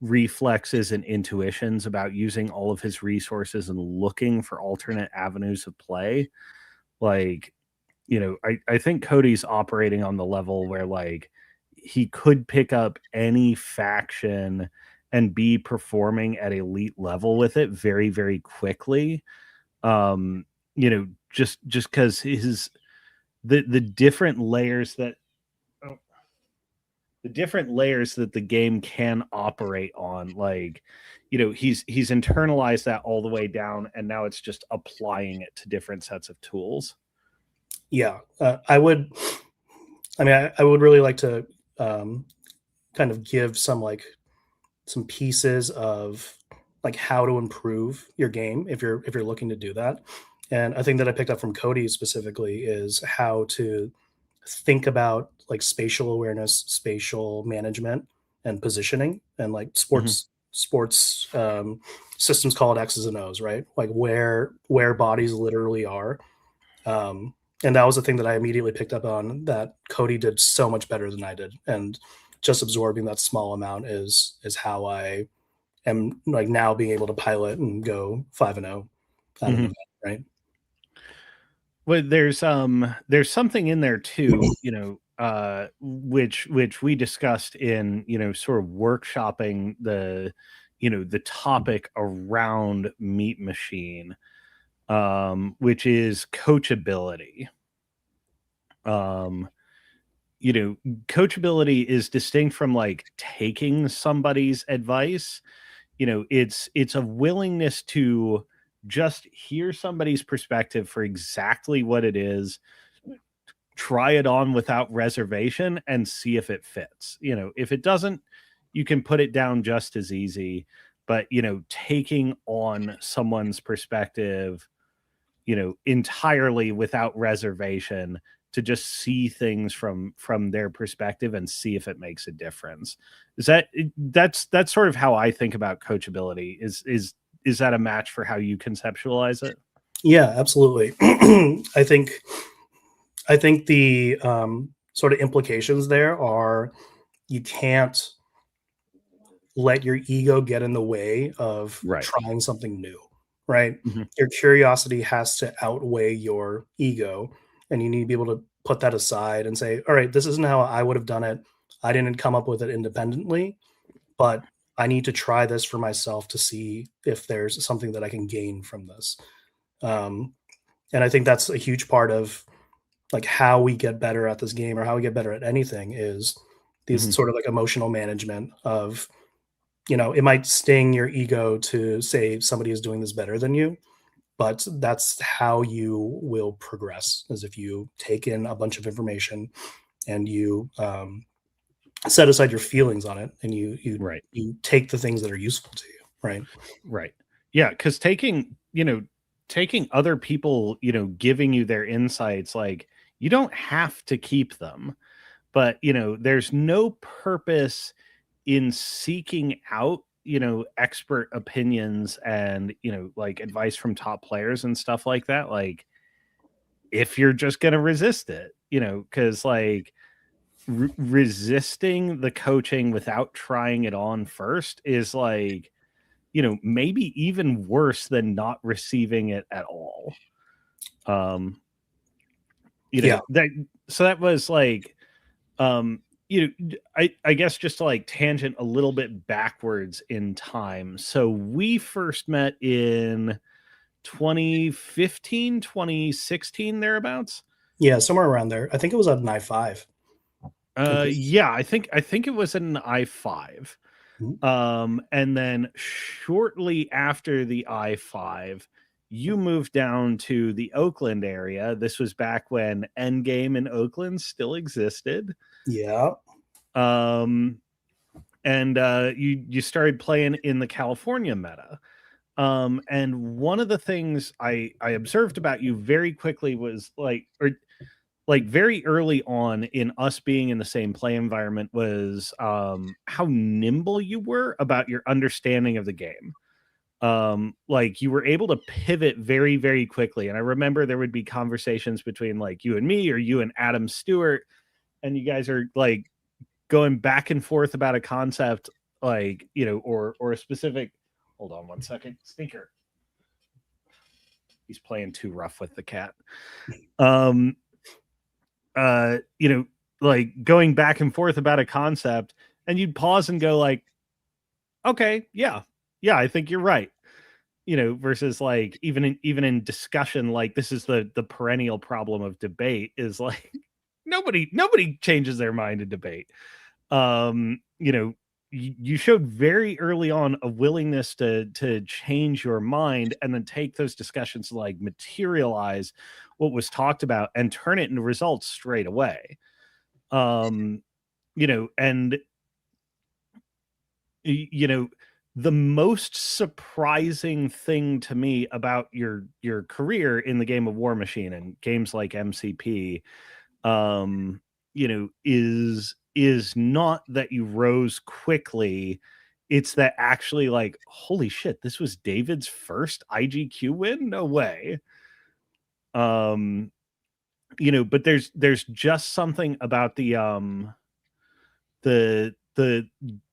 reflexes and intuitions about using all of his resources and looking for alternate avenues of play. Like, I think Cody's operating on the level where, like, he could pick up any faction and be performing at elite level with it very, very quickly. Um, just because his the different layers that oh, the different layers that the game can operate on, like, he's internalized that all the way down, and now it's just applying it to different sets of tools. Yeah, I would. I mean, I would really like to um, kind of give some pieces of like how to improve your game if you're looking to do that. And I think that I picked up from Cody specifically is how to think about like spatial awareness, spatial management, and positioning, and like Mhm, sports systems call it X's and O's, right? Like where bodies literally are. Um, and that was the thing that I immediately picked up on that Cody did so much better than I did, and just absorbing that small amount is how I am like now being able to pilot and go 5-0 at an mhm. event, right? Well, there's something in there too, which we discussed in, sort of workshopping the topic around Meat Machine, which is coachability. Um, you know, Coachability is distinct from, like, taking somebody's advice. It's a willingness to just hear somebody's perspective for exactly what it is, try it on without reservation, and see if it fits. If it doesn't, you can put it down just as easy. But, taking on someone's perspective, entirely without reservation, to just see things from their perspective and see if it makes a difference. That's sort of how I think about coachability. Is that a match for how you conceptualize it? Yeah, absolutely. I think the sort of implications there are you can't let your ego get in the way of Right. trying something new, right? Mhm, Your curiosity has to outweigh your ego, and you need to be able to put that aside and say, all right, this isn't how I would have done it. I didn't come up with it independently, but I need to try this for myself to see if there's something that I can gain from this. Um, and I think that's a huge part of like how we get better at this game or how we get better at anything is these mhm, sort of like emotional management of, it might sting your ego to say somebody is doing this better than you, but that's how you will progress is if you take in a bunch of information and you set aside your feelings on it and you right. you take the things that are useful to you. right? Right. Yeah, because taking other people, giving you their insights, like you don't have to keep them, but there's no purpose in seeking out, expert opinions and, like advice from top players and stuff like that. Like if you're just gonna resist it, because like resisting the coaching without trying it on first is like, maybe even worse than not receiving it at all. Um, Yeah. that so that was like, I guess just to like tangent a little bit backwards in time. So we first met in 2015, 2016 thereabouts. Yeah, somewhere around there. I think it was at an I5. Yeah, I think it was an I5. Mhm. And then shortly after the I5, you moved down to the Oakland area. This was back when Endgame in Oakland still existed. Yeah. Um, and you started playing in the California meta. And one of the things I observed about you very quickly was like very early on in us being in the same play environment was how nimble you were about your understanding of the game. Like you were able to pivot very, very quickly. And I remember there would be conversations between like you and me or you and Adam Stewart, and you guys are like going back and forth about a concept, like, or a specific. Hold on one second. Stinker. He's playing too rough with the cat. Um, uh, you know, like going back and forth about a concept, and you'd pause and go like, okay, yeah, I think you're right. Versus like even in discussion, like this is the perennial problem of debate is like nobody changes their mind in debate. You showed very early on a willingness to change your mind and then take those discussions to like materialize what was talked about and turn it into results straight away. um and you know the most surprising thing to me about your career in the game of War Machine and games like MCP, is not that you rose quickly. It's that actually, like, holy shit, this was David's first IGQ win? No way. Um, but there's just something about the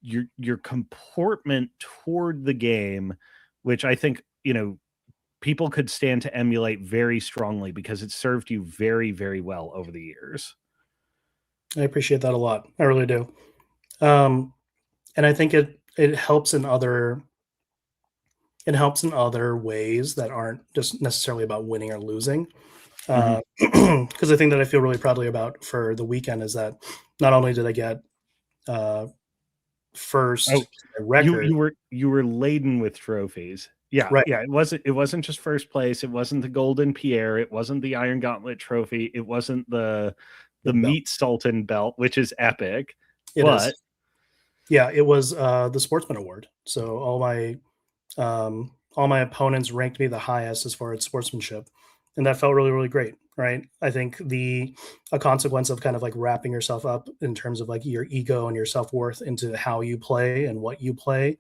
your comportment toward the game, which I think, people could stand to emulate very strongly because it served you very, very well over the years. I appreciate that a lot. I really do. Um, and I think it helps in other ways that aren't just necessarily about winning or losing. Mhm. Because the thing that I feel really proudly about for the weekend is that not only did I get uh, Oh, first you record, you were laden with trophies. Yeah, right? yeah, it wasn't just first place, it wasn't the Golden Pierre, it wasn't the Iron Gauntlet trophy, it wasn't the The belt. Meat Sultan belt, which is epic, It is. but Yeah, it was the Sportsman Award. So all my opponents ranked me the highest as far as sportsmanship, and that felt really, really great. Right. I think a consequence of kind of like wrapping yourself up in terms of like your ego and your self worth into how you play and what you play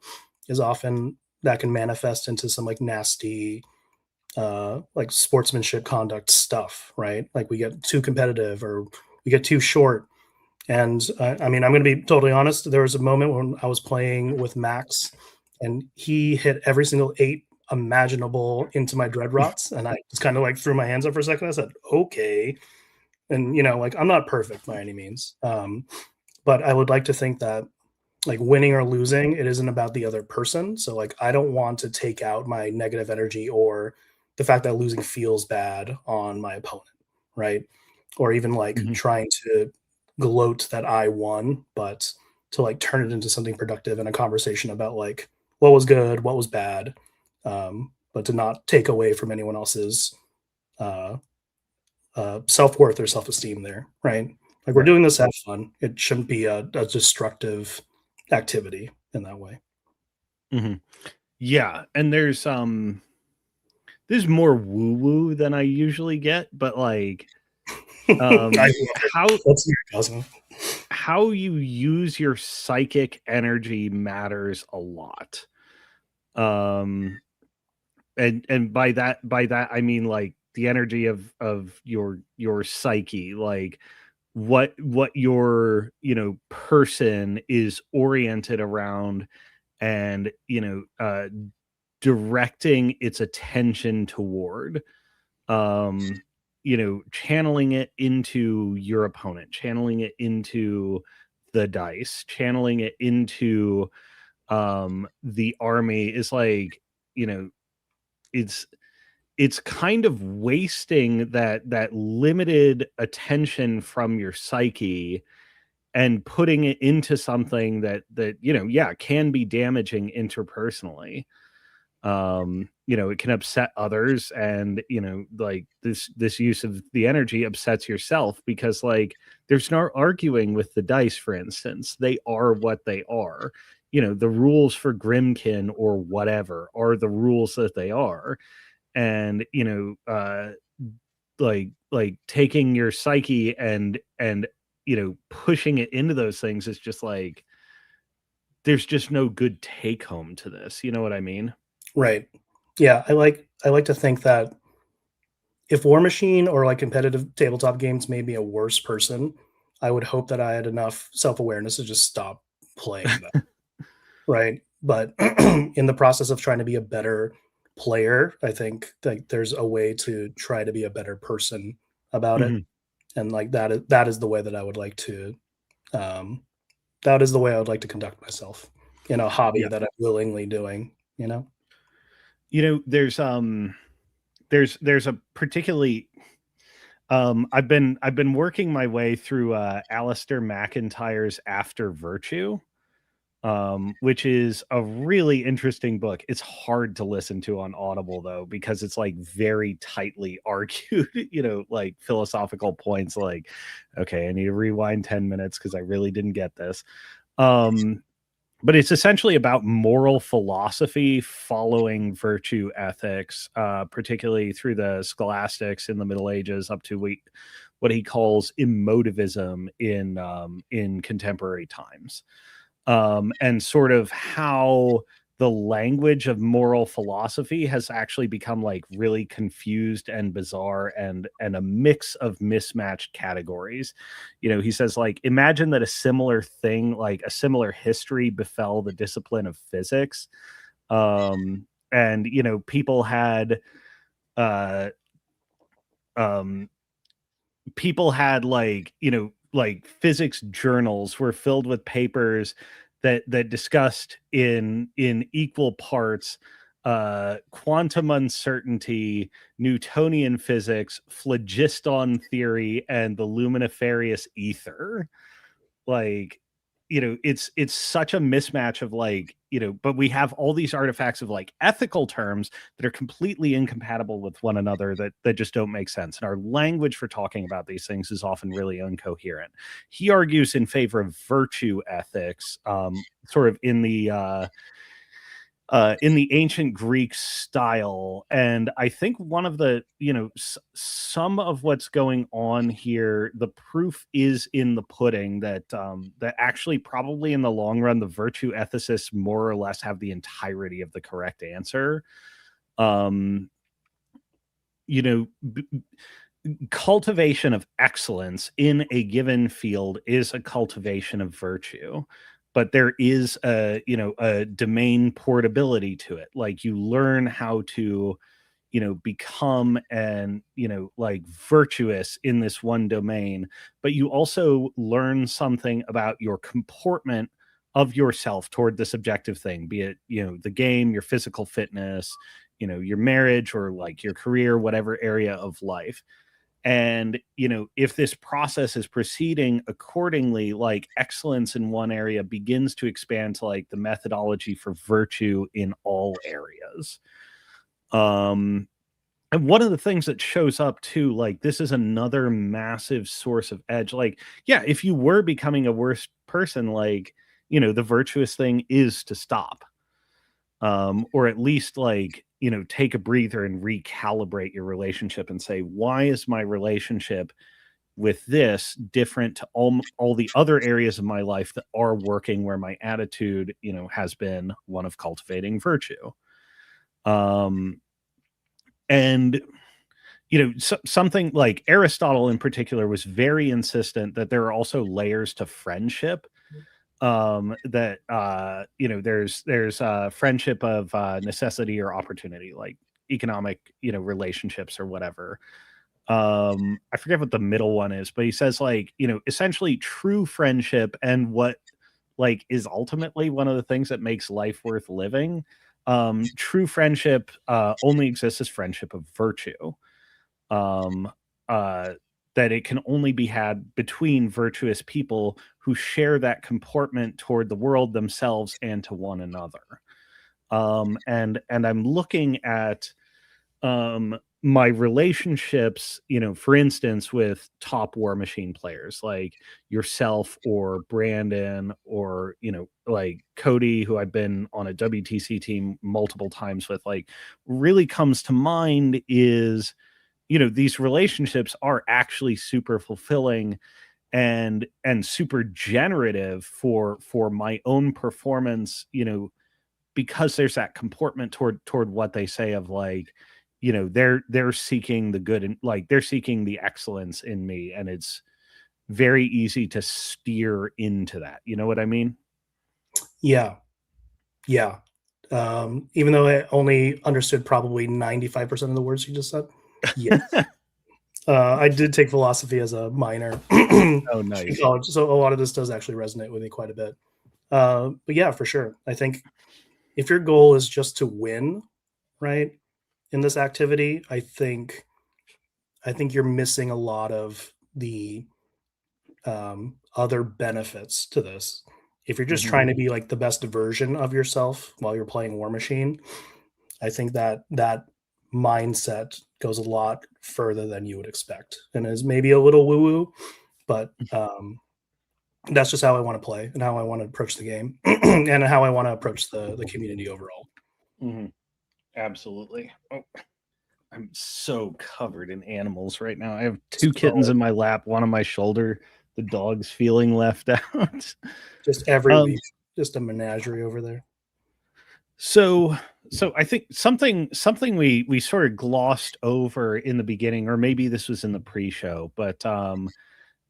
is often that can manifest into some like nasty like sportsmanship conduct stuff, right? Like we get too competitive or we get too short. And I mean, I'm going to be totally honest. There was a moment when I was playing with Max, and he hit every single eight imaginable into my dread rots, and I just kind of like threw my hands up for a second. I said, "Okay," and like I'm not perfect by any means, but I would like to think that like winning or losing, it isn't about the other person. So like I don't want to take out my negative energy or the fact that losing feels bad on my opponent, right? Or even like Mhm. trying to gloat that I won, but to like turn it into something productive in a conversation about like what was good, what was bad, but to not take away from anyone else's uh, self worth or self esteem there, right? Like we're Right. doing this to have fun. It shouldn't be a destructive activity in that way. Mhm. Yeah, and there's more woo woo than I usually get, but like I love it. how Let's hear it, Cosmo. you use your psychic energy matters a lot. Um and by that I mean like the energy of your psyche, like what your, person is oriented around, and directing its attention toward, um channeling it into your opponent, channeling it into the dice, channeling it into the army is like, you know it's kind of wasting that limited attention from your psyche and putting it into something that yeah, can be damaging interpersonally. It can upset others, and like this use of the energy upsets yourself, because like there's no arguing with the dice. For instance, they are what they are. The rules for Grimkin or whatever are the rules that they are. And like taking your psyche and pushing it into those things is just like, there's just no good take home to this, you know what I mean? Right. Yeah, I like to think that if War Machine or like competitive tabletop games made me a worse person, I would hope that I had enough self-awareness to just stop playing them, right? But in the process of trying to be a better player, I think like there's a way to try to be a better person about it. Mhm. And like that is the way that I would like to um that is the way I would like to conduct myself in a hobby Yeah. that I'm willingly doing, you know? There's a particularly, I've been working my way through Alistair McIntyre's After Virtue, which is a really interesting book. It's hard to listen to on Audible though, because it's like very tightly argued, like philosophical points, like, okay, I need to rewind 10 minutes because I really didn't get this. But it's essentially about moral philosophy following virtue ethics, particularly through the scholastics in the Middle Ages up to what he calls emotivism in contemporary times, and sort of how the language of moral philosophy has actually become like really confused and bizarre, and a mix of mismatched categories. He says, like, imagine that a similar thing, like a similar history, befell the discipline of physics. And people had uh um like, like physics journals were filled with papers that discussed in equal parts quantum uncertainty, Newtonian physics, phlogiston theory, and the luminiferous ether. Like, it's such a mismatch of like, but we have all these artifacts of like ethical terms that are completely incompatible with one another, that just don't make sense, and our language for talking about these things is often really incoherent. He argues in favor of virtue ethics, sort of in the ancient Greek style. And I think one of the, some of what's going on here, the proof is in the pudding, that actually probably in the long run, the virtue ethicists more or less have the entirety of the correct answer. Um, you know, Cultivation of excellence in a given field is a cultivation of virtue, but there is a domain portability to it. Like, you learn how to become and like virtuous in this one domain, but you also learn something about your comportment of yourself toward this objective thing, be it the game, your physical fitness, your marriage, or like your career, whatever area of life. And if this process is proceeding accordingly, like, excellence in one area begins to expand to like the methodology for virtue in all areas. um and one of the things that shows up too, like, this is another massive source of edge. Like, yeah, if you were becoming a worse person, like, the virtuous thing is to stop. or at least like, take a breather and recalibrate your relationship and say, why is my relationship with this different to all the other areas of my life that are working, where my attitude, has been one of cultivating virtue. um and something like Aristotle in particular was very insistent that there are also layers to friendship. That there's friendship of necessity or opportunity, like economic, relationships or whatever. I forget what the middle one is, but he says, like, essentially true friendship, and what like is ultimately one of the things that makes life worth living. True friendship only exists as friendship of virtue. um, uh, that it can only be had between virtuous people who share that comportment toward the world, themselves, and to one another. And I'm looking at my relationships, for instance, with top War Machine players like yourself or Brandon, or like Cody, who I've been on a WTC team multiple times with. Like, really comes to mind is, these relationships are actually super fulfilling and super generative for my own performance, because there's that comportment toward what they say of, like, they're seeking the good, and like they're seeking the excellence in me, and it's very easy to steer into that. You know what I mean? Yeah, yeah. Even though I only understood probably 95% of the words you just said. Yes. I did take philosophy as a minor in Oh, nice. college, so a lot of this does actually resonate with me quite a bit. But yeah, for sure. I think if your goal is just to win, right, in this activity, I think you're missing a lot of the other benefits to this. If you're just Hmm. trying to be like the best version of yourself while you're playing War Machine, I think that mindset goes a lot further than you would expect, and is maybe a little woo woo, but that's just how I want to play and how I want to approach the game, and how I want to approach the community overall. Hmm. Absolutely. Oh, I'm so covered in animals right now. I have two kittens So in my lap, one on my shoulder. The dog's feeling left out. just every um, week, just a menagerie over there. so so I think something we sort of glossed over in the beginning, or maybe this was in the pre-show, but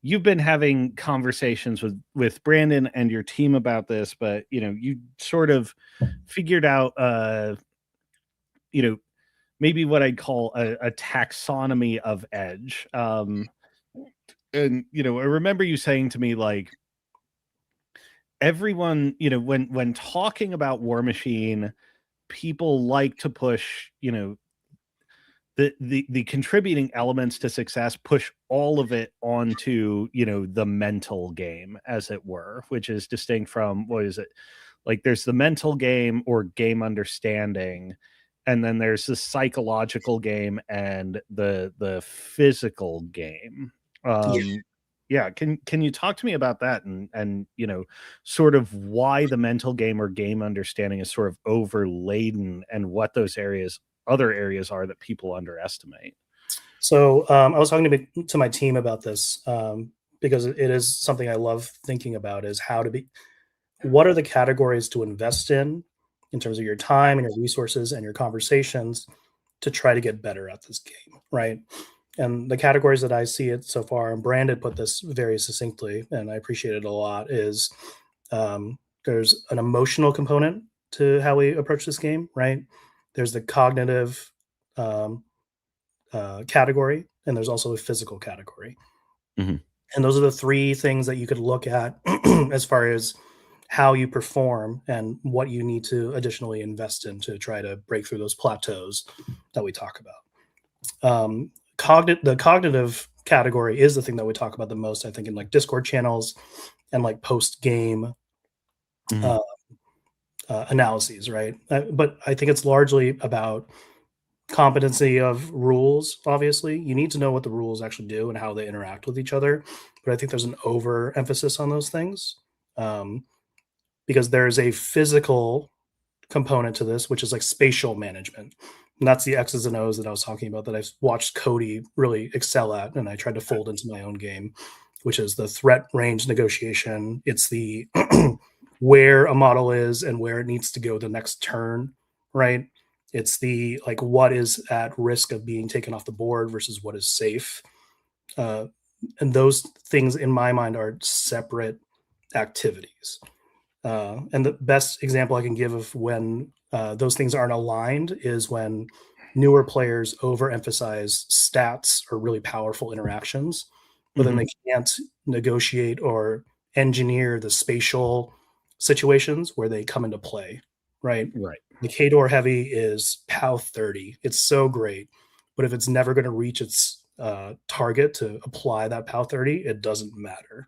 you've been having conversations with Brandon and your team about this, but you sort of figured out you know maybe what I'd call a taxonomy of edge. And I remember you saying to me, like, everyone, when talking about War Machine, people like to push, the contributing elements to success, push all of it onto, the mental game, as it were, which is distinct from, what is it? Like, there's the mental game or game understanding, and then there's the psychological game and the physical game. Yeah. Um yeah, can you talk to me about that, and sort of why the mental game or game understanding is sort of overladen, and what those other areas are that people underestimate? So I was talking to my team about this, because it is something I love thinking about, is how to be, what are the categories to invest in terms of your time and your resources and your conversations to try to get better at this game, right? And the categories that I see it so far, and Brandon put this very succinctly, and I appreciate it a lot, is there's an emotional component to how we approach this game, right? There's the cognitive um, category, and there's also a physical category. Mhm. And those are the three things that you could look at as far as how you perform and what you need to additionally invest in to try to break through those plateaus that we talk about. The cognitive category is the thing that we talk about the most, I think, in like Discord channels and like post game Mhm. uh, analyses, right? But I think it's largely about competency of rules. Obviously, you need to know what the rules actually do and how they interact with each other, but I think there's an overemphasis on those things, um, because there's a physical component to this, which is like spatial management. And that's the X's and O's that I was talking about that I've watched Cody really excel at, and I tried to fold into my own game, which is the threat range negotiation. It's the where a model is and where it needs to go the next turn, right? It's the like what is at risk of being taken off the board versus what is safe. Uh, and those things in my mind are separate activities. And the best example I can give of when those things aren't aligned is when newer players overemphasize stats or really powerful interactions, but then Mm-hmm. they can't negotiate or engineer the spatial situations where they come into play, right? Right. The K-Door heavy is POW 30. It's so great. But if it's never going to reach its target to apply that POW 30, it doesn't matter,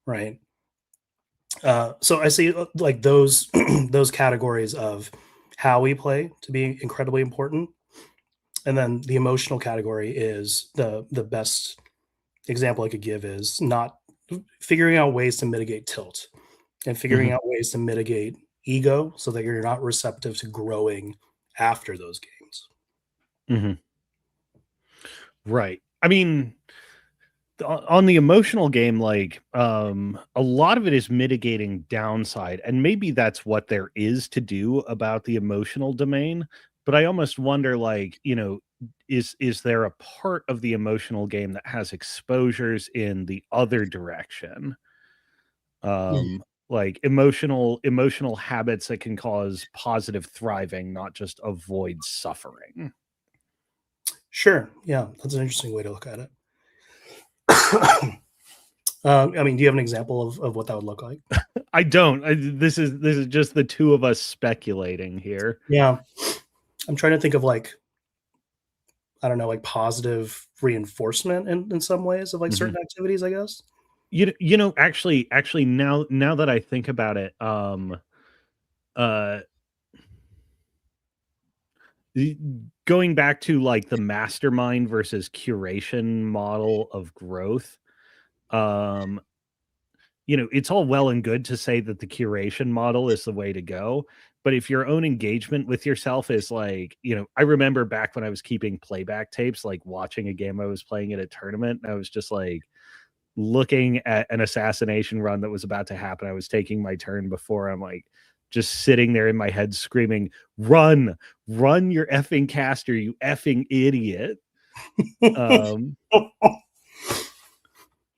right? So I see like those those categories of how we play to be incredibly important, and then the emotional category is the best example I could give is not figuring out ways to mitigate tilt and figuring Mm-hmm. out ways to mitigate ego so that you're not receptive to growing after those games. Mm-hmm. Right. I mean, on the emotional game, like a lot of it is mitigating downside, and maybe that's what there is to do about the emotional domain. But I almost wonder, like, is there a part of the emotional game that has exposures in the other direction? Mm. Like emotional habits that can cause positive thriving, not just avoid suffering. Sure. Yeah, that's an interesting way to look at it. I mean, do you have an example of what that would look like? I don't. This is just the two of us speculating here. Yeah, I'm trying to think of like I don't know, like positive reinforcement in some ways of like Mhm. certain activities, I guess. Actually, now that I think about it, uh, y- going back to like the mastermind versus curation model of growth, um, it's all well and good to say that the curation model is the way to go. But if your own engagement with yourself is like, I remember back when I was keeping playback tapes, like watching a game I was playing at a tournament, and I was just like looking at an assassination run that was about to happen. I was taking my turn before I'm like just sitting there in my head screaming, run, run your effing caster, you effing idiot. Um,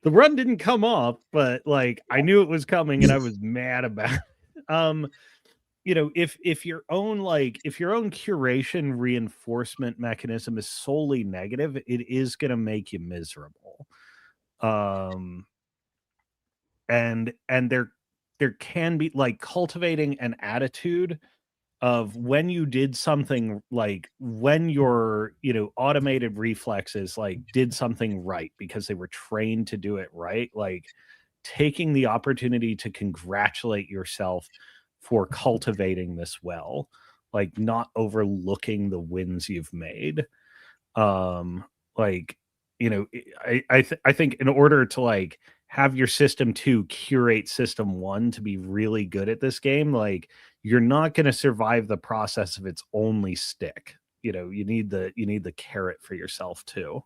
the run didn't come off, but like I knew it was coming and I was mad about it. If your own if your own curation reinforcement mechanism is solely negative, it is going to make you miserable. Um and there can be like cultivating an attitude of when you did something, like when your automated reflexes like did something right because they were trained to do it right, like taking the opportunity to congratulate yourself for cultivating this well, like not overlooking the wins you've made. um like I think in order to like have your system 2 curate system 1 to be really good at this game, like you're not going to survive the process if it's only stick. You need the carrot for yourself too.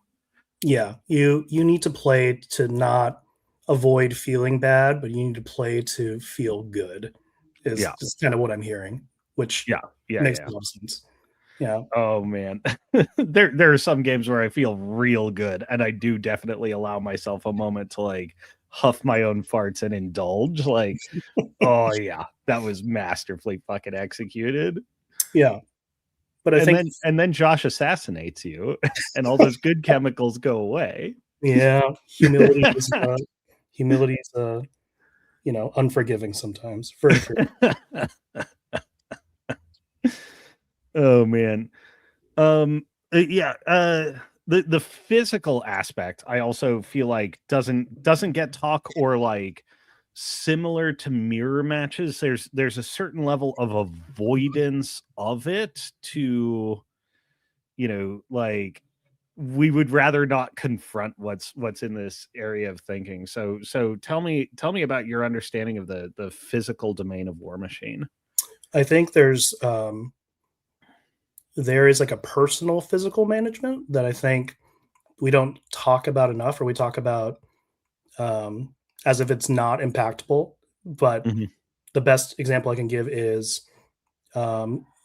Yeah, you need to play to not avoid feeling bad, but you need to play to feel good. Is Yeah, just kind of what I'm hearing, which yeah, yeah, makes yeah. a lot of sense. Yeah, Oh man. There are some games where I feel real good, and I do definitely allow myself a moment to like huff my own farts and indulge. Like, oh yeah, that was masterfully fucking executed. yeah, but I And think then Josh assassinates you, and all those good chemicals go away. yeah, humility is unforgiving sometimes. Very true. Oh man. Yeah, the physical aspect I also feel like doesn't get talk, or like similar to mirror matches, there's a certain level of avoidance of it to, like we would rather not confront what's in this area of thinking. So tell me about your understanding of the physical domain of War Machine. I think there is like a personal physical management that I think we don't talk about enough, or we talk about um, as if it's not impactful. But Mhm, the best example I can give is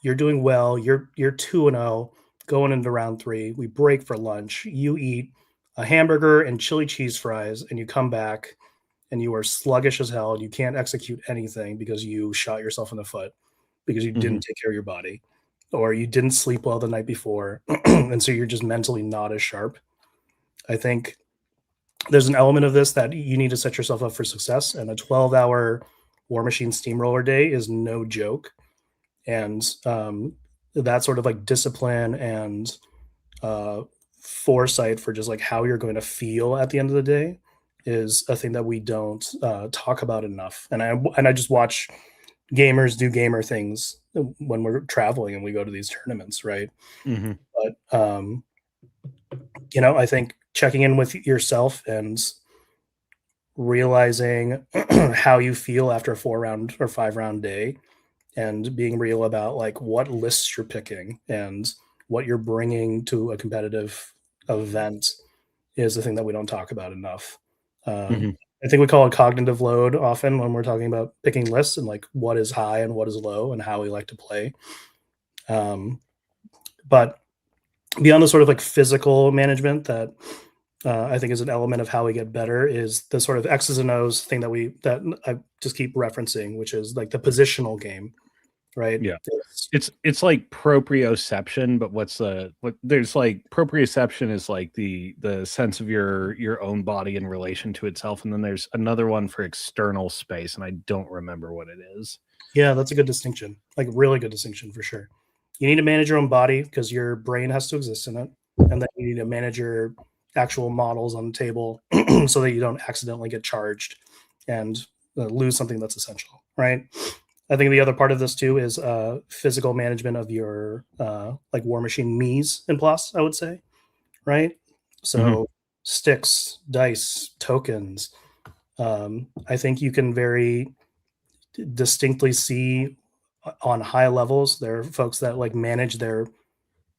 you're doing well. You're 2-0 going into round three. We break for lunch. You eat a hamburger and chili cheese fries, and you come back and you are sluggish as hell. And you can't execute anything because you shot yourself in the foot because you mhm, didn't take care of your body, or you didn't sleep well the night before, and so you're just mentally not as sharp. I think there's an element of this that you need to set yourself up for success, and a 12-hour War Machine Steamroller day is no joke. And that sort of like discipline and uh, foresight for just like how you're going to feel at the end of the day is a thing that we don't talk about enough. And I just watch gamers do gamer things when we're traveling and we go to these tournaments, right? mhm, But I think checking in with yourself and realizing how you feel after a 4 round or 5 round day, and being real about like what lists you're picking and what you're bringing to a competitive event is the thing that we don't talk about enough. Um, mhm. I think we call it cognitive load often when we're talking about picking lists, and like what is high and what is low and how we like to play. Um, but beyond the sort of like physical management that I think is an element of how we get better, is the sort of X's and O's thing that I just keep referencing, which is like the positional game, right? Yeah. It's like proprioception, but what there's like proprioception is like the sense of your own body in relation to itself, and then there's another one for external space, and I don't remember what it is. Yeah, that's a good distinction. Like really good distinction for sure. You need to manage your own body because your brain has to exist in it, and then you need to manage your actual models on the table so that you don't accidentally get charged and lose something that's essential, right? I think the other part of this too is physical management of your like War Machine Mii's and Plus, I would say, right? Mhm, So sticks, dice, tokens. I think you can very distinctly see on high levels there are folks that like manage their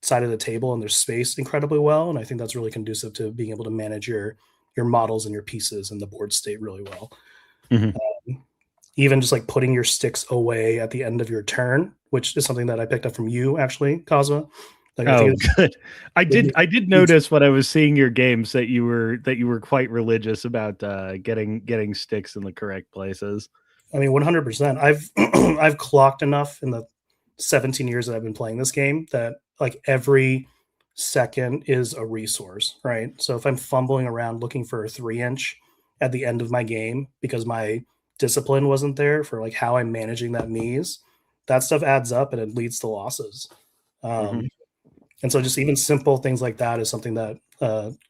side of the table and their space incredibly well, and I think that's really conducive to being able to manage your models and your pieces and the board state really well. mhm. Even just like putting your sticks away at the end of your turn, which is something that I picked up from you actually, Cosma. Like I think Oh, it's good. it, I did it's notice when I was seeing your games that you were quite religious about, getting sticks in the correct places. I mean 100%. I've I've clocked enough in the 17 years that I've been playing this game that like every second is a resource, right? So if I'm fumbling around looking for a 3 inch at the end of my game because my discipline wasn't there for like how I'm managing that Mies, that stuff adds up and it leads to losses. Mhm. Um, and so just even simple things like that is something that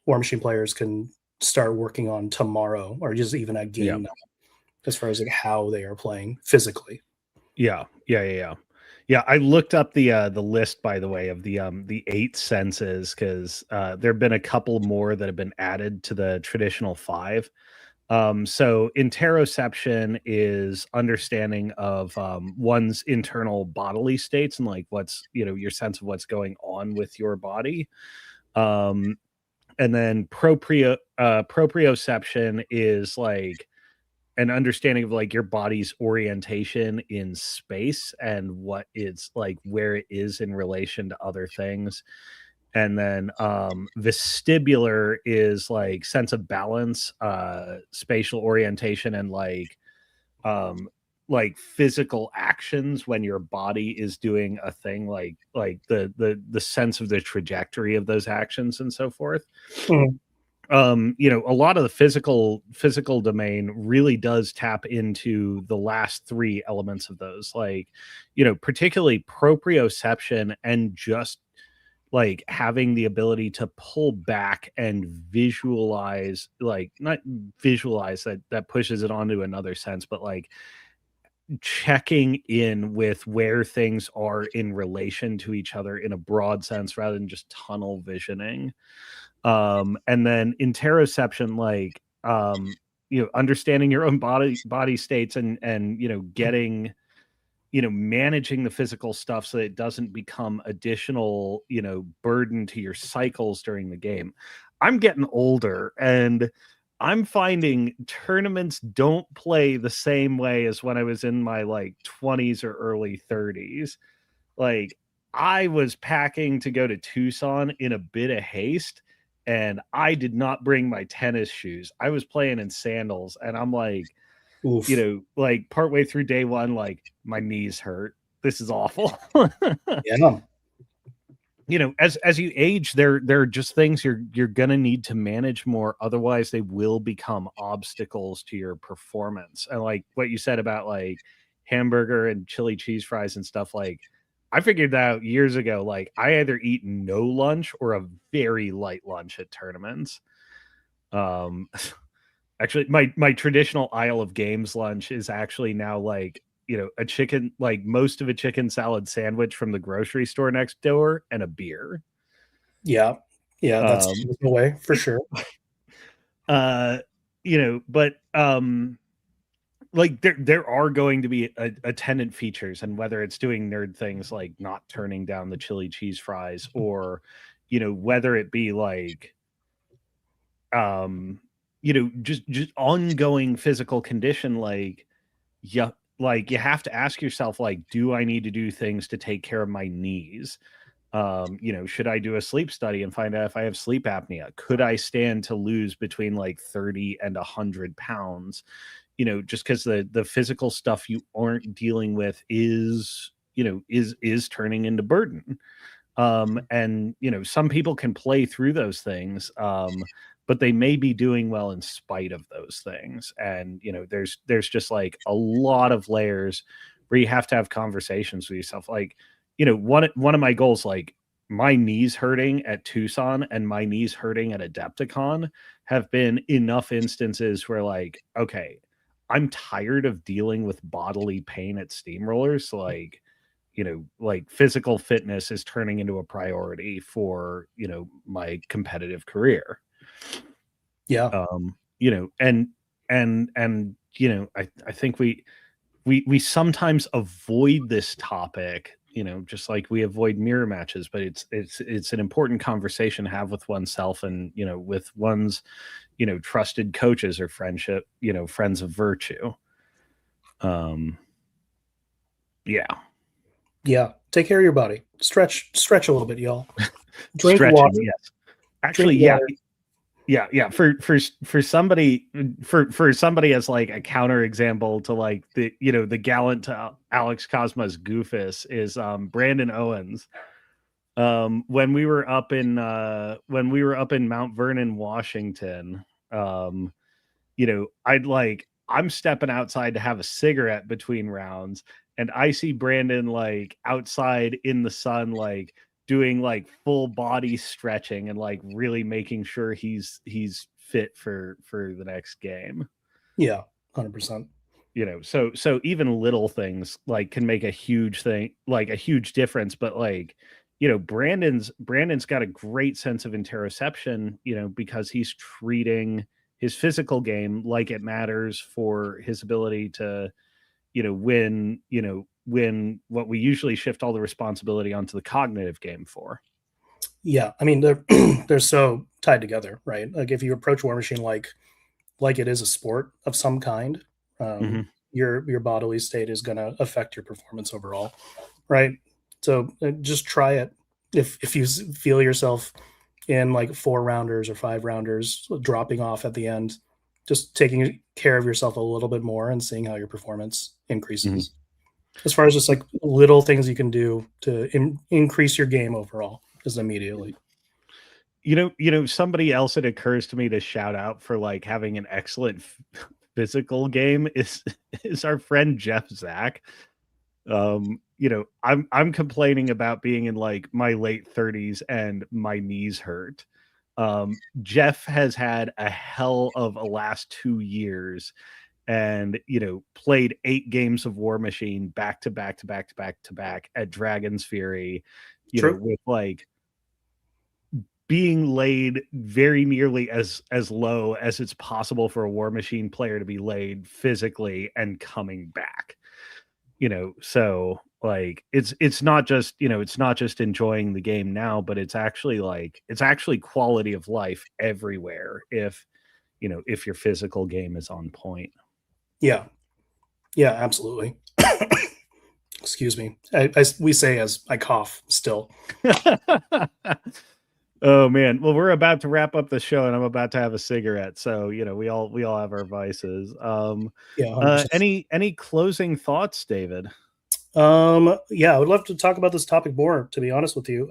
War Machine players can start working on tomorrow or just even at Yeah. game night, as far as like how they are playing physically. Yeah. Yeah, yeah, yeah. Yeah, I looked up the list, by the way, of the 8 senses 'cause, there've been a couple more that have been added to the traditional 5. So interoception is understanding of, one's internal bodily states and, like, what's your sense of what's going on with your body. Um, and then proprioception is, like, an understanding of like your body's orientation in space and what it's like where it is in relation to other things. And then vestibular is like sense of balance, spatial orientation, and um like physical actions when your body is doing a thing, like the sense of the trajectory of those actions and so forth. Mhm. A lot of the physical domain really does tap into the last three elements of those, like, particularly proprioception, and just like having the ability to pull back and visualize, like, not visualize, that pushes it onto another sense, but like checking in with where things are in relation to each other in a broad sense rather than just tunnel visioning. And then interoception, like, understanding your own body states, and getting managing the physical stuff so that it doesn't become additional, burden to your cycles during the game. I'm getting older, and I'm finding tournaments don't play the same way as when I was in my like 20s or early 30s. Like, I was packing to go to Tucson in a bit of haste, and I did not bring my tennis shoes. I was playing in sandals, and I'm like, Oof. like partway through day one, like my knees hurt. This is awful. Yeah. As you age, there are just things you're gonna need to manage more. Otherwise, they will become obstacles to your performance. And like what you said about like hamburger and chili cheese fries and stuff, like I figured that out years ago. Like I either eat no lunch or a very light lunch at tournaments. Um, Actually, my traditional Isle of Games lunch is actually now like, a chicken, like most of a chicken salad sandwich from the grocery store next door and a beer. Yeah. Yeah. That's Um, the way for sure. uh, but like there are going to be attendant features, and whether it's doing nerd things like not turning down the chili cheese fries, or whether it be like just ongoing physical condition, like yeah, like you have to ask yourself, like, do I need to do things to take care of my knees? Should I do a sleep study and find out if I have sleep apnea? Could I stand to lose between like 30 and 100 pounds? Just because the physical stuff you aren't dealing with is turning into burden. And some people can play through those things, but they may be doing well in spite of those things. And there's just like a lot of layers where you have to have conversations with yourself. Like, one of my goals, like my knees hurting at Tucson and my knees hurting at Adepticon, have been enough instances where like, okay, I'm tired of dealing with bodily pain at steamrollers. So like, like physical fitness is turning into a priority for, my competitive career. Yeah. I think we sometimes avoid this topic, just like we avoid mirror matches, but it's an important conversation to have with oneself, and, with one's, trusted coaches or friends of virtue. Um, yeah. Yeah. Take care of your body. Stretch a little bit, y'all. Drink Stretching, water. yes. Drink Actually, yeah. water. Yeah. For somebody, for somebody as like a counter example to like the gallant Alex Kosma's Goofus is Brandon Owens. When we were up in Mount Vernon, Washington, um, I'm stepping outside to have a cigarette between rounds, and I see Brandon like outside in the sun, like doing like full body stretching and like really making sure he's fit for the next game. Yeah. 100%. So even little things like can make a huge thing, like a huge difference. But like, Brandon's got a great sense of interoception, because he's treating his physical game like it matters for his ability to, win what we usually shift all the responsibility onto the cognitive game for. Yeah. I mean, they're they're so tied together, right? Like if you approach War Machine like it is a sport of some kind, Hmm. your bodily state is going to affect your performance overall, right? So just try it. If you feel yourself in like 4 rounders or 5 rounders dropping off at the end, just taking care of yourself a little bit more and seeing how your performance Hmm. increases. As far as just like little things you can do to increase your game overall, just immediately. Somebody else it occurs to me to shout out for like having an excellent physical game is our friend Jeff Zach. I'm complaining about being in like my late 30s and my knees hurt. Jeff has had a hell of a last 2 years, and played 8 games of War Machine back to back to back to back to back at Dragon's Fury, True. with like being laid very nearly as low as it's possible for a War Machine player to be laid physically and coming back. So like it's not just, it's not just enjoying the game now, but it's actually quality of life everywhere if, if your physical game is on point. Yeah, yeah, absolutely. Excuse me. We say as I cough still. Oh man. Well, we're about to wrap up the show and I'm about to have a cigarette. So, we all have our vices. Yeah, 100%. Any closing thoughts, David? Yeah, I would love to talk about this topic more, to be honest with you.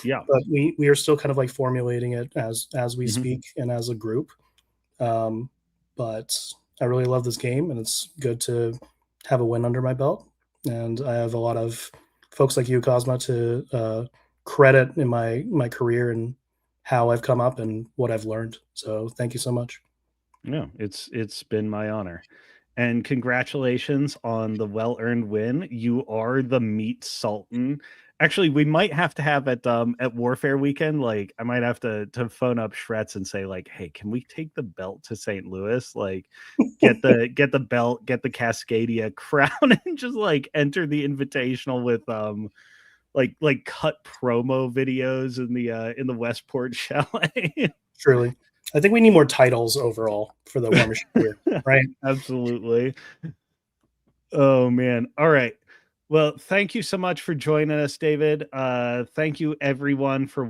Yeah. But we are still kind of like formulating it as we Mhm. speak and as a group. Um, but I really love this game, and it's good to have a win under my belt. And I have a lot of folks like you, Cosma, to credit in my career and how I've come up and what I've learned. So thank you so much. No, it's been my honor. And congratulations on the well-earned win. You are the meat sultan. Actually, we might have to have at Warfare Weekend, like I might have to phone up Shrets and say, like, hey, can we take the belt to St. Louis? Like get the belt, get the Cascadia crown, and just like enter the invitational with like cut promo videos in the Westport Chalet. Truly, I think we need more titles overall for the War Machine here, right? Absolutely. Oh man. All right. Well, thank you so much for joining us, David. Thank you everyone for